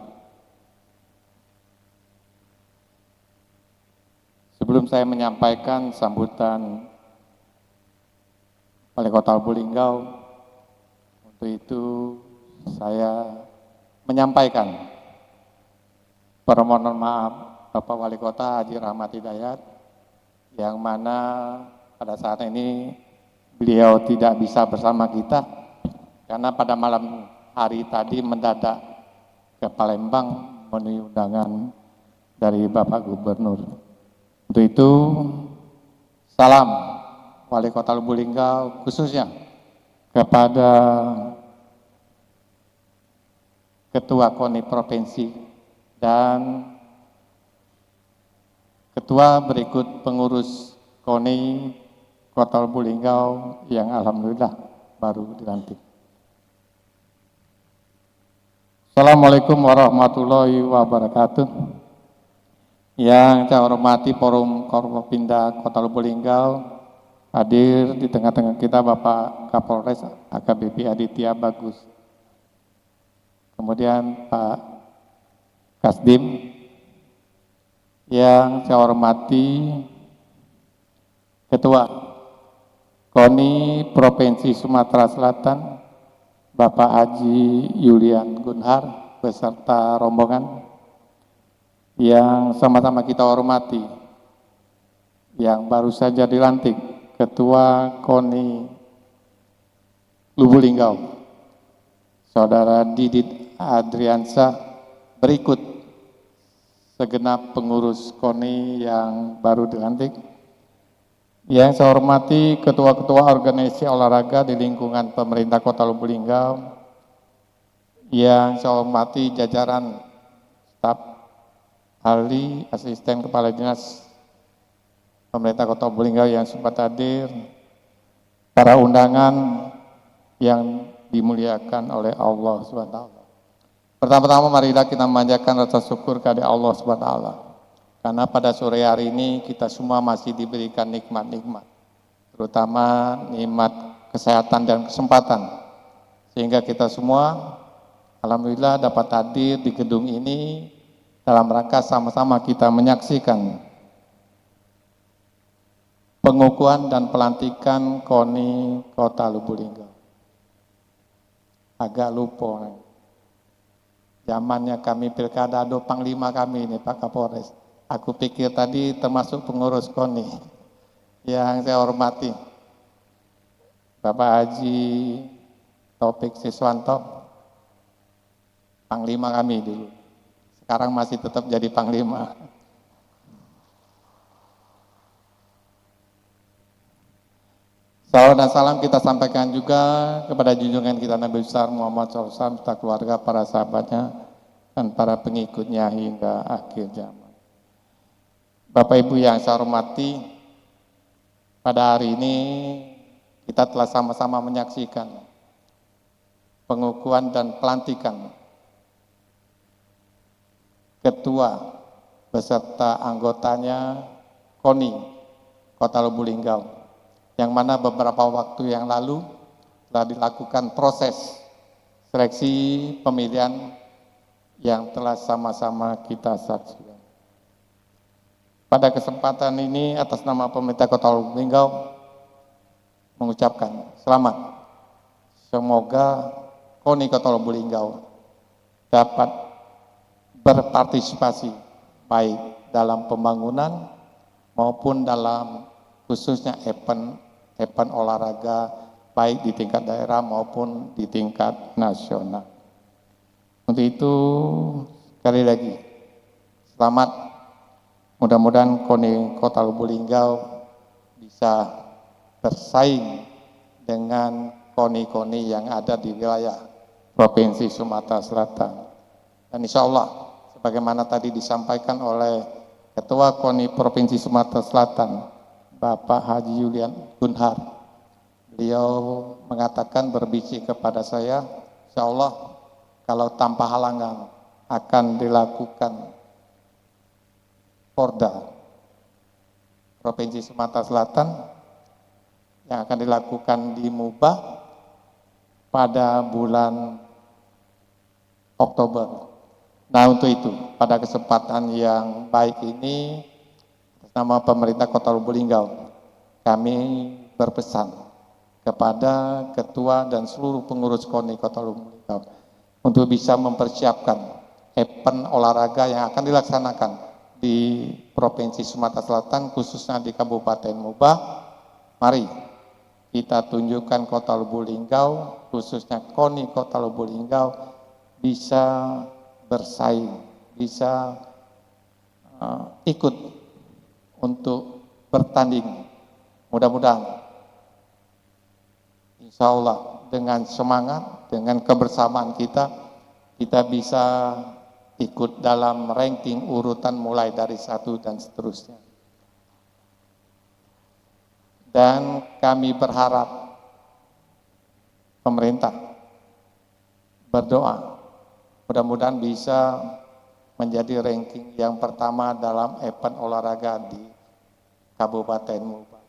Sebelum saya menyampaikan sambutan Wali Kota Lubuk Linggau, untuk itu saya menyampaikan permohonan maaf Bapak Wali Kota Haji Rahmat Hidayat, yang mana pada saat ini beliau tidak bisa bersama kita karena pada malam hari tadi mendadak ke Palembang memenuhi undangan dari Bapak Gubernur. Untuk itu, salam Wali Kota Lubuk Linggau khususnya kepada Ketua KONI Provinsi dan Ketua berikut pengurus KONI Kota Lubuk Linggau yang alhamdulillah baru dilantik. Assalamualaikum warahmatullahi wabarakatuh. Yang saya hormati Forum Korpopinda Kota Lubuk Linggau, hadir di tengah-tengah kita Bapak Kapolres AKBP Aditya Bagus. Kemudian Pak Kasdim, yang saya hormati Ketua KONI Provinsi Sumatera Selatan, Bapak Haji Yulian Gunhar beserta rombongan yang sama-sama kita hormati, yang baru saja dilantik Ketua KONI Lubuk Linggau, Saudara Didit Adriansyah, berikut segenap pengurus KONI yang baru dilantik. Yang saya hormati ketua-ketua organisasi olahraga di lingkungan pemerintah Kota Lubuk Linggau, yang saya hormati jajaran staf ahli, asisten kepala dinas pemerintah Kota Lubuk Linggau yang sempat hadir, para undangan yang dimuliakan oleh Allah SWT. Pertama-tama marilah kita memanjatkan rasa syukur kepada Allah SWT. Karena pada sore hari ini kita semua masih diberikan nikmat-nikmat, terutama nikmat kesehatan dan kesempatan, sehingga kita semua alhamdulillah dapat hadir di gedung ini dalam rangka sama-sama kita menyaksikan pengukuhan dan pelantikan KONI Kota Lubuk Linggau. Agak lupa, zamannya kami pilkada ada panglima kami ini Pak Kapolres. Aku pikir tadi termasuk pengurus KONI. Yang saya hormati Bapak Haji Taufik Siswanto, panglima kami dulu. Sekarang masih tetap jadi panglima. Salam dan salam kita sampaikan juga kepada junjungan kita Nabi besar Muhammad SAW serta keluarga, para sahabatnya, dan para pengikutnya hingga akhir zaman. Bapak Ibu yang saya hormati, pada hari ini kita telah sama-sama menyaksikan pengukuhan dan pelantikan ketua beserta anggotanya KONI Kota Lubuk Linggau, yang mana beberapa waktu yang lalu telah dilakukan proses seleksi pemilihan yang telah sama-sama kita saksikan. Pada kesempatan ini atas nama pemerintah Kota Lubuk Linggau mengucapkan selamat. Semoga KONI Kota Lubuk Linggau dapat berpartisipasi baik dalam pembangunan maupun dalam khususnya event olahraga baik di tingkat daerah maupun di tingkat nasional. Untuk itu sekali lagi selamat, mudah-mudahan KONI Kota Lubuk Linggau bisa bersaing dengan KONI-KONI yang ada di wilayah Provinsi Sumatera Selatan. Dan insya Allah sebagaimana tadi disampaikan oleh Ketua KONI Provinsi Sumatera Selatan, Bapak Haji Julian Gunhar, beliau mengatakan berbisik kepada saya, insya Allah kalau tanpa halangan akan dilakukan Porda Provinsi Sumatera Selatan yang akan dilakukan di Mubah pada bulan Oktober. Nah, untuk itu pada kesempatan yang baik ini atas nama pemerintah Kota Lubuk Linggau kami berpesan kepada ketua dan seluruh pengurus KONI Kota Lubuk Linggau untuk bisa mempersiapkan event olahraga yang akan dilaksanakan di Provinsi Sumatera Selatan, khususnya di Kabupaten Mubah. Mari kita tunjukkan Kota Lubuk Linggau, khususnya KONI Kota Lubuk Linggau bisa bersaing, bisa ikut untuk bertanding. Mudah-mudahan insya Allah dengan semangat, dengan kebersamaan kita bisa ikut dalam ranking urutan mulai dari 1 dan seterusnya. Dan kami berharap pemerintah berdoa mudah-mudahan bisa menjadi ranking yang pertama dalam event olahraga di Kabupaten Mubah.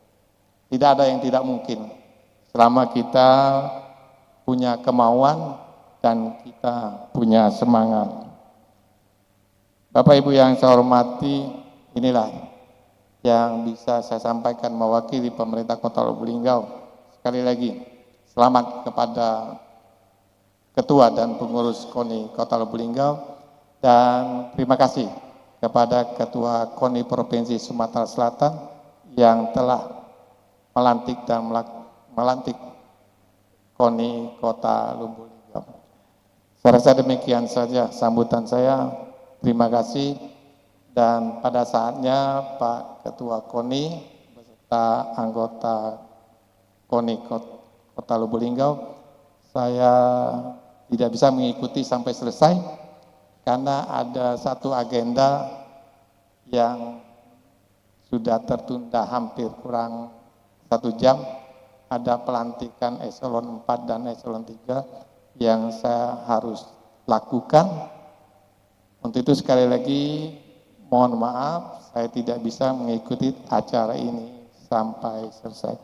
Tidak ada yang tidak mungkin selama kita punya kemauan dan kita punya semangat. Bapak Ibu yang saya hormati, inilah yang bisa saya sampaikan mewakili pemerintah Kota Lubuk Linggau. Sekali lagi, selamat kepada Ketua dan pengurus KONI Kota Lubuk Linggau, dan terima kasih kepada Ketua KONI Provinsi Sumatera Selatan yang telah melantik KONI Kota Lubuk Linggau. Saya rasa demikian saja sambutan saya. Terima kasih, dan pada saatnya Pak Ketua KONI beserta anggota KONI Kota Lubuk Linggau, saya tidak bisa mengikuti sampai selesai karena ada satu agenda yang sudah tertunda hampir kurang 1 jam. Ada pelantikan eselon 4 dan eselon 3 yang saya harus lakukan. Untuk itu sekali lagi mohon maaf saya tidak bisa mengikuti acara ini sampai selesai.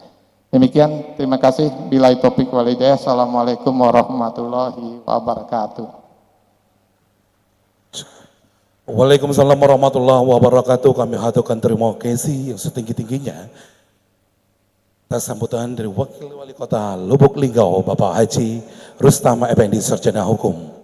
Demikian, terima kasih. Billahi taufiq wal hidayah. Assalamualaikum warahmatullahi wabarakatuh. Waalaikumsalam warahmatullahi wabarakatuh. Kami haturkan terima kasih yang setinggi-tingginya atas sambutan dari Wakil Wali Kota Lubuk Linggau, Bapak Haji Rustam Effendi, Sarjana Hukum.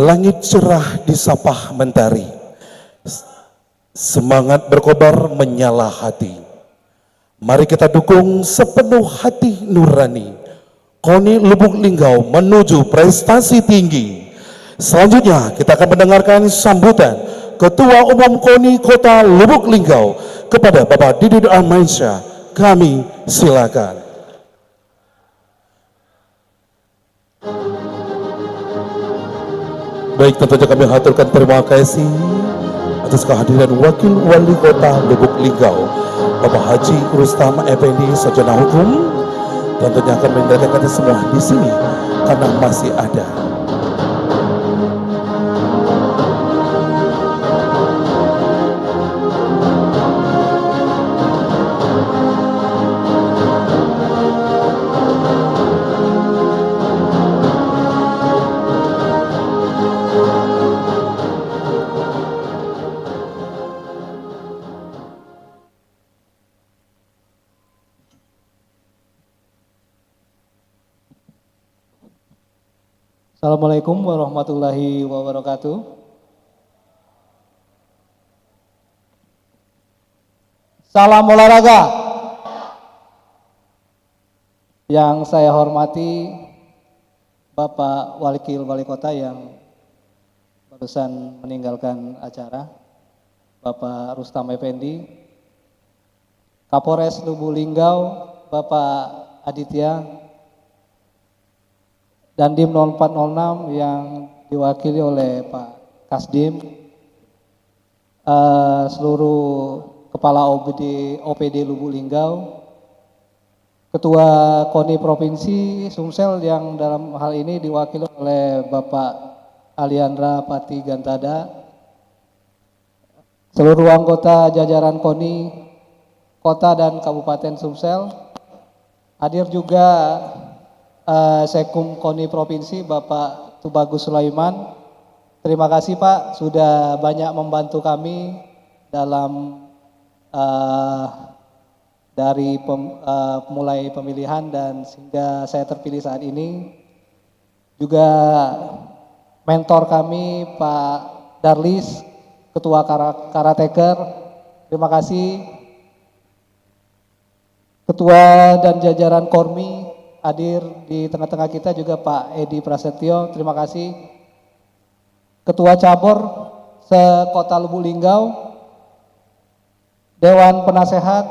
Langit cerah disapah mentari, semangat berkobar menyala hati. Mari kita dukung sepenuh hati nurani KONI Lubuk Linggau menuju prestasi tinggi. Selanjutnya kita akan mendengarkan sambutan Ketua Umum KONI Kota Lubuk Linggau kepada Bapak Didit Armansyah. Kami silakan. Baik, tentunya kami haturkan terima kasih atas kehadiran Wakil Wali Kota Lubuk Linggau, Bapak Haji Rustam Effendi, Sarjana Hukum. Tentunya akan mendengarkan kita semua di sini karena masih ada. Assalamualaikum warahmatullahi wabarakatuh. Salam olahraga. Yang saya hormati Bapak Wakil Wali Kota yang barusan meninggalkan acara, Bapak Rustam Effendi, Kapolres Lubuk Linggau, Bapak Aditya, dan Dim 0406 yang diwakili oleh Pak Kasdim, seluruh Kepala OPD Lubuk Linggau, Ketua KONI Provinsi Sumsel yang dalam hal ini diwakili oleh Bapak Aliandra Pati Gantada, seluruh anggota jajaran KONI Kota dan Kabupaten Sumsel, hadir juga Sekum KONI Provinsi Bapak Tubagus Sulaiman. Terima kasih Pak sudah banyak membantu kami dalam dari mulai pemilihan dan sehingga saya terpilih saat ini. Juga mentor kami Pak Darlis, Ketua Karateker. Terima kasih. Ketua dan jajaran Kormi hadir di tengah-tengah kita juga Pak Edi Prasetyo, terima kasih. Ketua Cabur se-Kota Lubuk Linggau, Dewan Penasehat,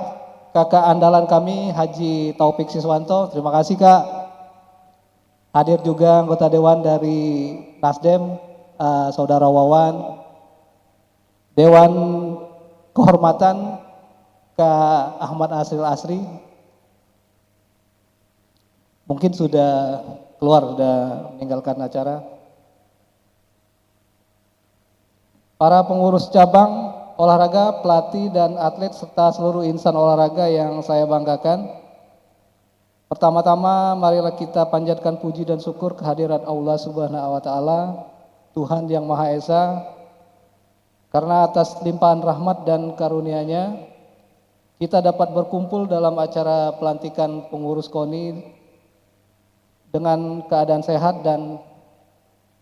kakak andalan kami Haji Taufik Siswanto, terima kasih Kak. Hadir juga anggota Dewan dari Nasdem, Saudara Wawan, Dewan Kehormatan Kak Ahmad Asril Asri, mungkin sudah keluar, sudah meninggalkan acara. Para pengurus cabang olahraga, pelatih dan atlet serta seluruh insan olahraga yang saya banggakan. Pertama-tama marilah kita panjatkan puji dan syukur kehadirat Allah Subhanahu wa taala, Tuhan yang Maha Esa. Karena atas limpahan rahmat dan karunia-Nya kita dapat berkumpul dalam acara pelantikan pengurus KONI dengan keadaan sehat dan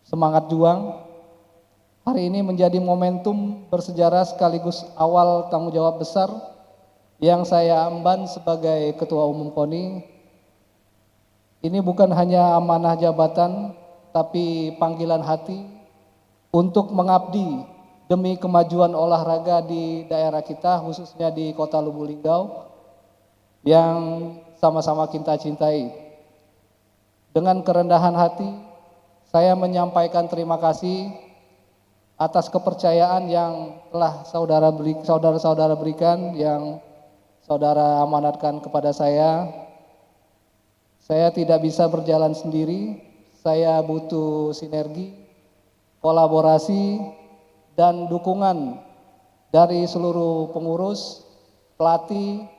semangat juang. Hari ini menjadi momentum bersejarah sekaligus awal tanggung jawab besar yang saya emban sebagai Ketua Umum KONI. Ini bukan hanya amanah jabatan, tapi panggilan hati untuk mengabdi demi kemajuan olahraga di daerah kita, khususnya di Kota Lubuk Linggau yang sama-sama kita cintai. Dengan kerendahan hati, saya menyampaikan terima kasih atas kepercayaan yang telah saudara-saudara berikan, yang saudara amanatkan kepada saya. Saya tidak bisa berjalan sendiri, saya butuh sinergi, kolaborasi, dan dukungan dari seluruh pengurus, pelatih,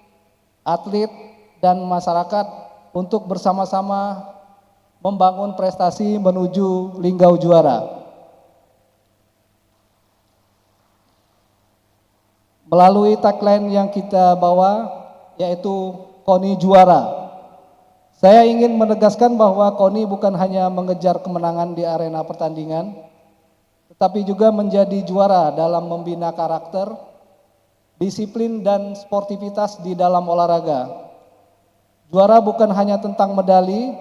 atlet, dan masyarakat untuk bersama-sama membangun prestasi menuju Linggau juara. Melalui tagline yang kita bawa, yaitu KONI juara. Saya ingin menegaskan bahwa KONI bukan hanya mengejar kemenangan di arena pertandingan, tetapi juga menjadi juara dalam membina karakter, disiplin dan sportivitas di dalam olahraga. Juara bukan hanya tentang medali,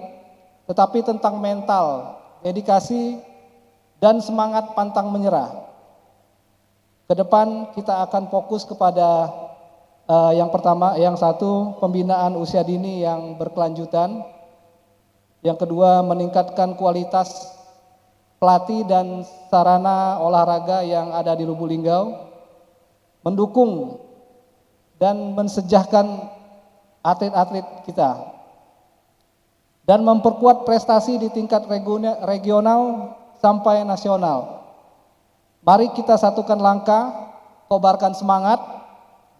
tetapi tentang mental, dedikasi, dan semangat pantang menyerah. Ke depan kita akan fokus kepada yang pertama, yang satu, pembinaan usia dini yang berkelanjutan. Yang kedua, meningkatkan kualitas pelatih dan sarana olahraga yang ada di Lubuk Linggau, mendukung dan mensejahkan atlet-atlet kita, dan memperkuat prestasi di tingkat regional sampai nasional. Mari kita satukan langkah, kobarkan semangat,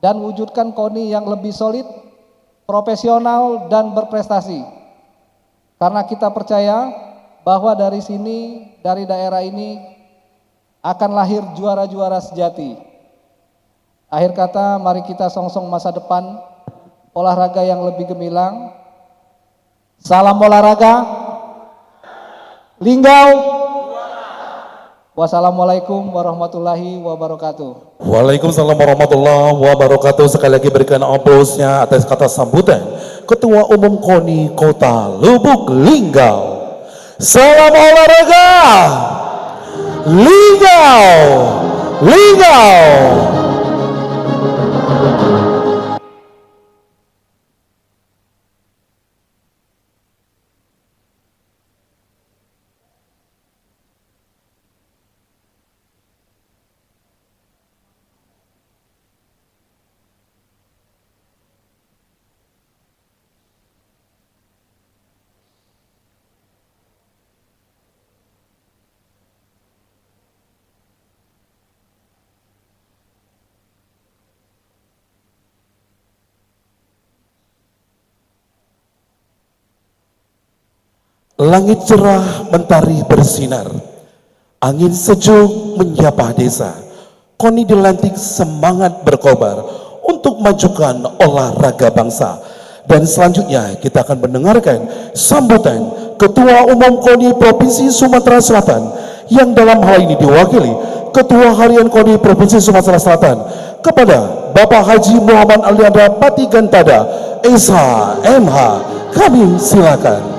dan wujudkan KONI yang lebih solid, profesional, dan berprestasi. Karena kita percaya bahwa dari sini, dari daerah ini, akan lahir juara-juara sejati. Akhir kata, mari kita songsong masa depan olahraga yang lebih gemilang. Salam olahraga, Linggau. Wassalamualaikum warahmatullahi wabarakatuh. Waalaikumsalam warahmatullahi wabarakatuh. Sekali lagi berikan aplausnya atas kata sambutan Ketua Umum KONI Kota Lubuk Linggau. Salam olahraga, Linggau, Linggau. Langit cerah mentari bersinar, angin sejuk menyapa desa. KONI dilantik semangat berkobar untuk majukan olahraga bangsa. Dan selanjutnya kita akan mendengarkan sambutan Ketua Umum KONI Provinsi Sumatera Selatan yang dalam hal ini diwakili Ketua Harian KONI Provinsi Sumatera Selatan kepada Bapak Haji Muhammad Alianda Pati Gantada, SH, MH. Kami silakan.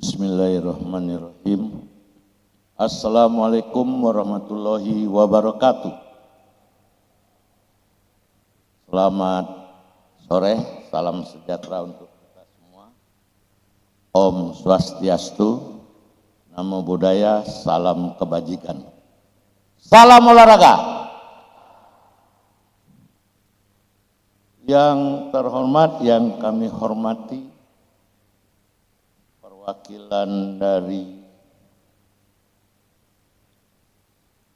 Bismillahirrahmanirrahim. Assalamualaikum warahmatullahi wabarakatuh. Selamat sore, salam sejahtera untuk kita semua. Om Swastiastu, Namo Buddhaya, salam kebajikan. Salam olahraga. Yang terhormat, yang kami hormati, perwakilan dari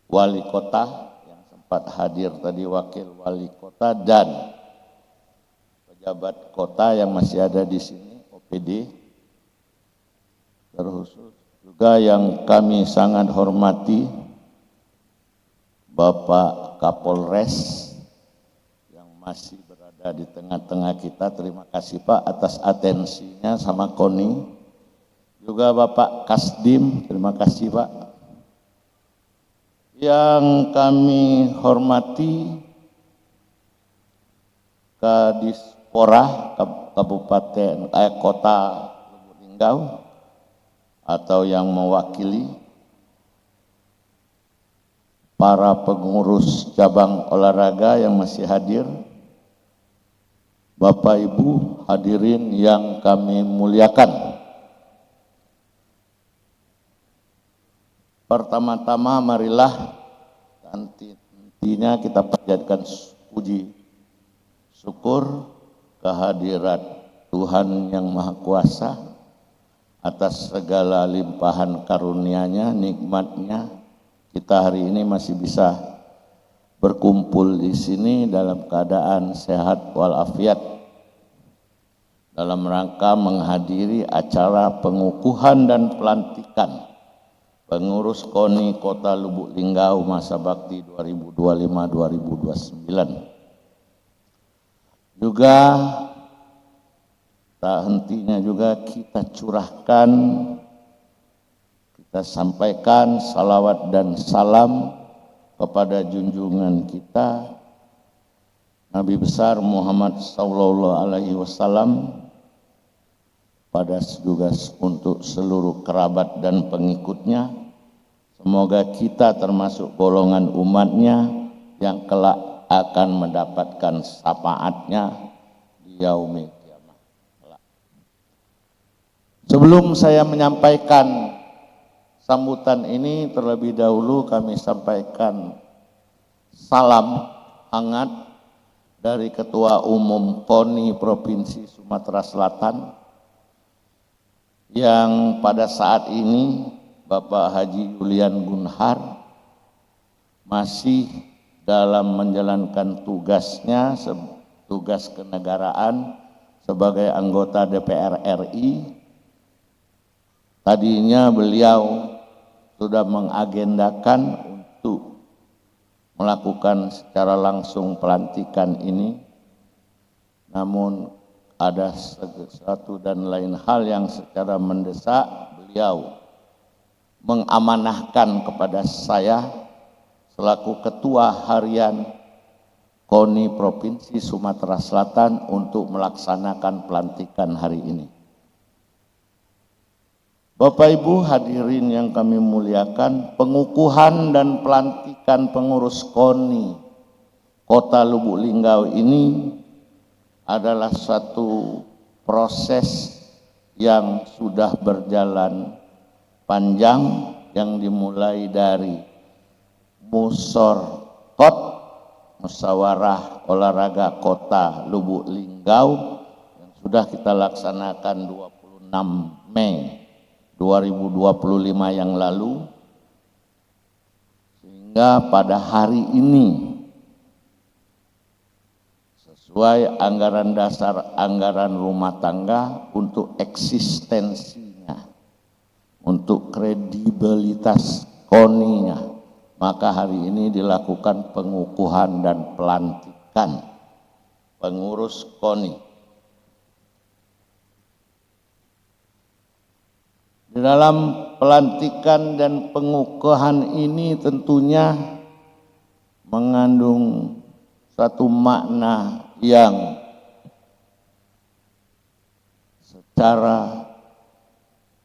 Wali Kota yang sempat hadir tadi, Wakil Wali Kota dan pejabat kota yang masih ada di sini, OPD, terkhusus juga yang kami sangat hormati Bapak Kapolres yang masih berada di tengah-tengah kita. Terima kasih Pak atas atensinya sama KONI. Juga Bapak Kasdim, terima kasih Pak. Yang kami hormati Kadispora Kabupaten Kota Lubuk Linggau atau yang mewakili para pengurus cabang olahraga yang masih hadir, Bapak Ibu hadirin yang kami muliakan. Pertama-tama marilah nantinya kita panjatkan puji syukur kehadirat Tuhan yang Maha Kuasa atas segala limpahan karunia-Nya, nikmatnya. Kita hari ini masih bisa berkumpul di sini dalam keadaan sehat walafiat dalam rangka menghadiri acara pengukuhan dan pelantikan pengurus KONI Kota Lubuk Linggau masa bakti 2025-2029. Juga tak hentinya juga kita curahkan, kita sampaikan salawat dan salam kepada junjungan kita Nabi besar Muhammad sallallahu alaihi wasallam, pada juga untuk seluruh kerabat dan pengikutnya. Semoga kita termasuk golongan umatnya yang kelak akan mendapatkan syafaatnya di yaumil kiamah. Sebelum saya menyampaikan sambutan ini, terlebih dahulu kami sampaikan salam hangat dari Ketua Umum KONI Provinsi Sumatera Selatan yang pada saat ini Bapak Haji Julian Gunhar masih dalam menjalankan tugasnya, tugas kenegaraan sebagai anggota DPR RI. Tadinya beliau sudah mengagendakan untuk melakukan secara langsung pelantikan ini, namun ada satu dan lain hal yang secara mendesak beliau mengamanahkan kepada saya selaku Ketua Harian KONI Provinsi Sumatera Selatan untuk melaksanakan pelantikan hari ini. Bapak Ibu hadirin yang kami muliakan, pengukuhan dan pelantikan pengurus KONI Kota Lubuk Linggau ini adalah satu proses yang sudah berjalan panjang, yang dimulai dari Musyawarah Olahraga Kota Lubuk Linggau yang sudah kita laksanakan 26 Mei 2025 yang lalu, sehingga pada hari ini sesuai anggaran dasar anggaran rumah tangga untuk eksistensinya, untuk kredibilitas KONI-nya, maka hari ini dilakukan pengukuhan dan pelantikan pengurus KONI. Di dalam pelantikan dan pengukuhan ini tentunya mengandung satu makna yang secara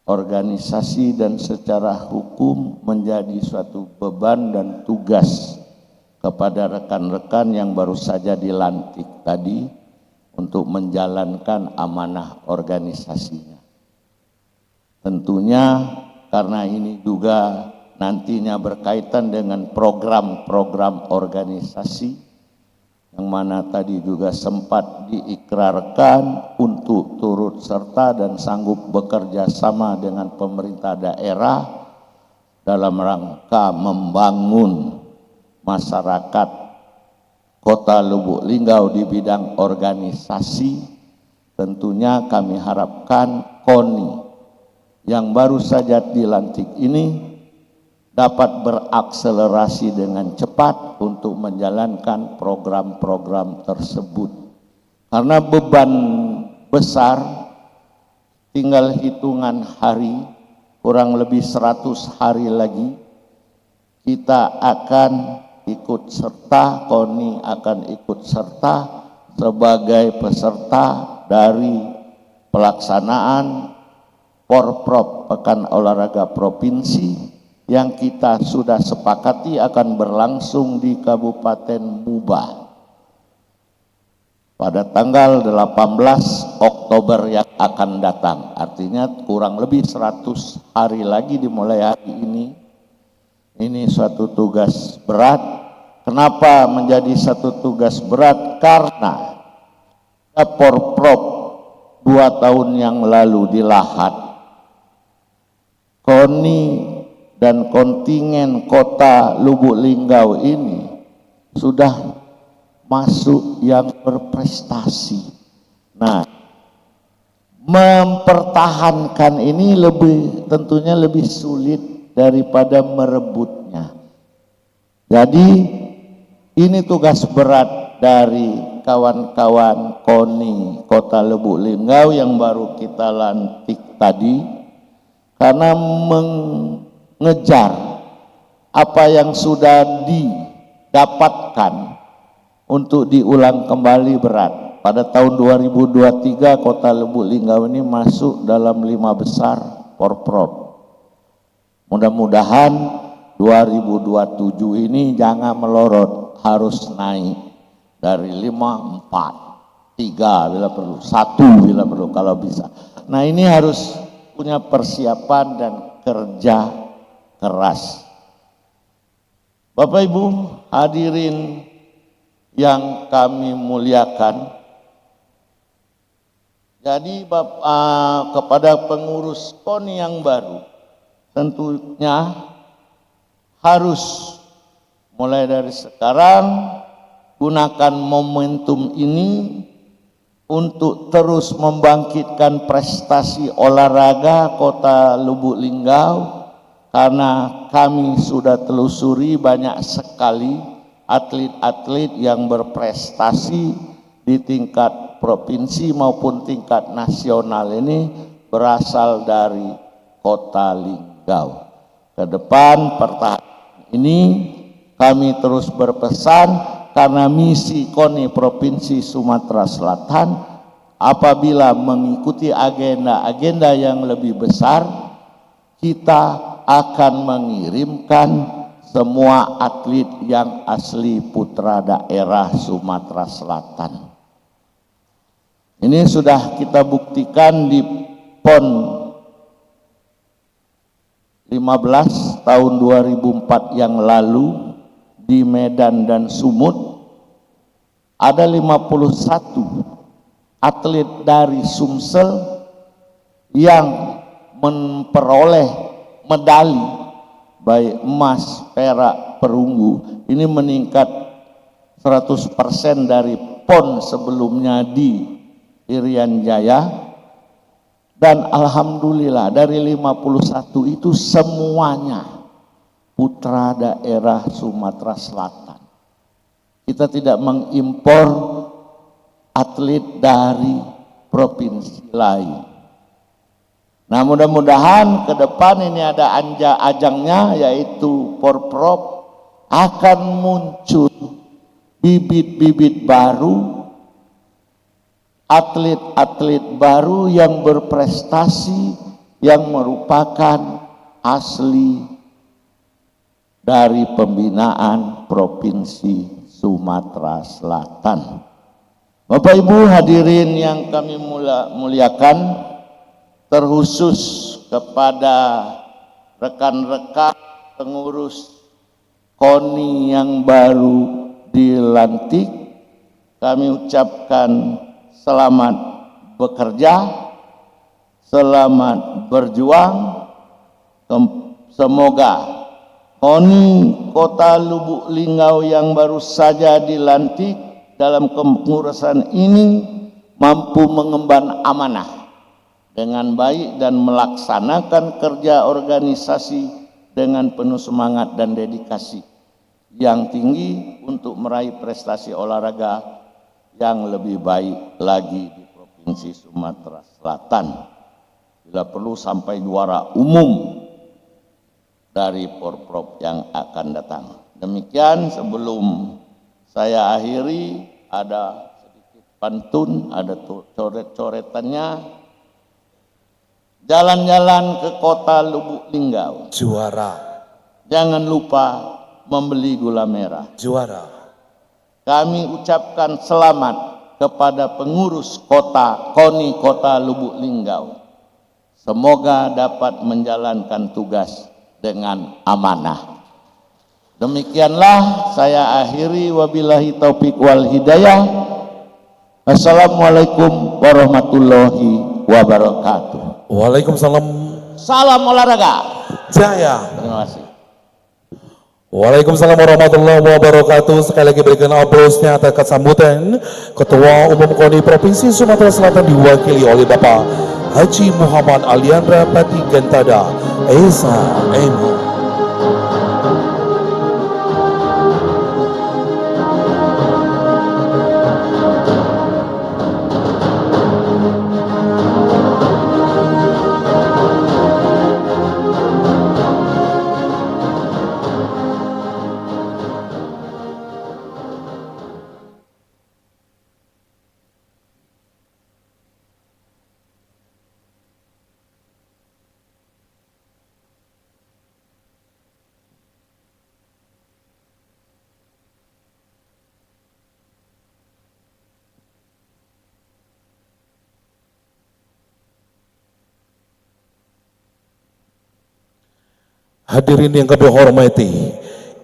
organisasi dan secara hukum menjadi suatu beban dan tugas kepada rekan-rekan yang baru saja dilantik tadi untuk menjalankan amanah organisasinya. Tentunya karena ini juga nantinya berkaitan dengan program-program organisasi yang mana tadi juga sempat diikrarkan untuk turut serta dan sanggup bekerja sama dengan pemerintah daerah dalam rangka membangun masyarakat Kota Lubuk Linggau di bidang organisasi. Tentunya kami harapkan KONI yang baru saja dilantik ini dapat berakselerasi dengan cepat untuk menjalankan program-program tersebut. Karena beban besar, tinggal hitungan hari, kurang lebih 100 hari lagi, kita akan ikut serta, KONI akan ikut serta sebagai peserta dari pelaksanaan Porprov Pekan Olahraga Provinsi yang kita sudah sepakati akan berlangsung di Kabupaten Muba pada tanggal 18 Oktober yang akan datang. Artinya kurang lebih 100 hari lagi dimulai hari ini. Ini suatu tugas berat. Kenapa menjadi satu tugas berat? Karena Porprov 2 tahun yang lalu di Lahat, KONI dan kontingen Kota Lubuk Linggau ini sudah masuk yang berprestasi. Nah, mempertahankan ini tentunya lebih sulit daripada merebutnya. Jadi ini tugas berat dari kawan-kawan KONI Kota Lubuk Linggau yang baru kita lantik tadi, karena mengejar apa yang sudah didapatkan untuk diulang kembali berat. Pada tahun 2023 Kota Lubuk Linggau ini masuk dalam 5 besar Porprov. Mudah-mudahan 2027 ini jangan melorot, harus naik dari 5, 4, 3 bila perlu, 1 bila perlu kalau bisa. Nah, ini harus punya persiapan dan kerja keras. Bapak Ibu hadirin yang kami muliakan, jadi kepada pengurus KONI yang baru, tentunya harus mulai dari sekarang gunakan momentum ini untuk terus membangkitkan prestasi olahraga Kota Lubuk Linggau, karena kami sudah telusuri banyak sekali atlet-atlet yang berprestasi di tingkat provinsi maupun tingkat nasional ini berasal dari Kota Linggau. Ke depan pertahanan ini kami terus berpesan, karena misi KONI Provinsi Sumatera Selatan apabila mengikuti agenda-agenda yang lebih besar, kita akan mengirimkan semua atlet yang asli putra daerah Sumatera Selatan. Ini sudah kita buktikan di PON 15 tahun 2004 yang lalu di Medan dan Sumut. Ada 51 atlet dari Sumsel yang memperoleh medali baik emas, perak, perunggu. Ini meningkat 100% dari PON sebelumnya di Irian Jaya. Dan alhamdulillah dari 51 itu semuanya putra daerah Sumatera Selatan. Kita tidak mengimpor atlet dari provinsi lain. Nah, mudah-mudahan ke depan ini ada ajangnya, yaitu Porprov, akan muncul bibit-bibit baru, atlet-atlet baru yang berprestasi, yang merupakan asli dari pembinaan Provinsi Sumatera Selatan. Bapak Ibu hadirin yang kami muliakan, terkhusus kepada rekan-rekan pengurus KONI yang baru dilantik, kami ucapkan selamat bekerja, selamat berjuang. Semoga KONI Kota Lubuk Linggau yang baru saja dilantik dalam kepengurusan ini mampu mengemban amanah dengan baik dan melaksanakan kerja organisasi dengan penuh semangat dan dedikasi yang tinggi untuk meraih prestasi olahraga yang lebih baik lagi di Provinsi Sumatera Selatan. Bila perlu sampai juara umum dari Porprov yang akan datang. Demikian, sebelum saya akhiri, ada sedikit pantun, ada coret-coretannya. Jalan-jalan ke Kota Lubuk Linggau, Juara. jangan lupa membeli gula merah. Juara. Kami ucapkan selamat kepada pengurus KONI Kota Lubuk Linggau. Semoga dapat menjalankan tugas dengan amanah. Demikianlah saya akhiri, wabillahi taufik wal hidayah. Assalamualaikum warahmatullahi wabarakatuh. Waalaikumsalam. Salam olahraga. Jaya. Terima kasih. Waalaikumsalam warahmatullahi wabarakatuh. Sekali lagi berikan aplausnya atas kesambutan Ketua Umum KONI Provinsi Sumatera Selatan diwakili oleh Bapak Haji Muhammad Aliandra Pati Gentada SHM. Hadirin yang kami hormati,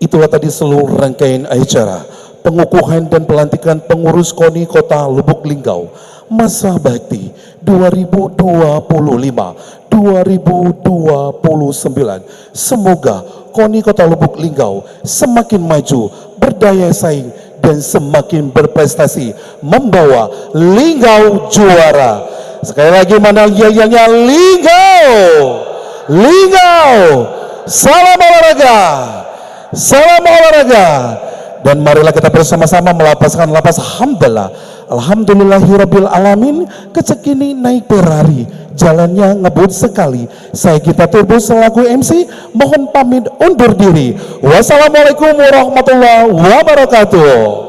itulah tadi seluruh rangkaian acara pengukuhan dan pelantikan pengurus KONI Kota Lubuk Linggau masa bakti 2025-2029. Semoga KONI Kota Lubuk Linggau semakin maju, berdaya saing, dan semakin berprestasi membawa Linggau juara. Sekali lagi mana yel-yelnya Linggau, Linggau. Salam olahraga, salam olahraga, dan marilah kita bersama-sama melapaskan lapas hamdalah. Alhamdulillahirabbil alamin. Kecekini naik Ferrari, jalannya ngebut sekali. Saya Gita Turbo selaku MC mohon pamit undur diri. Wassalamualaikum warahmatullahi wabarakatuh.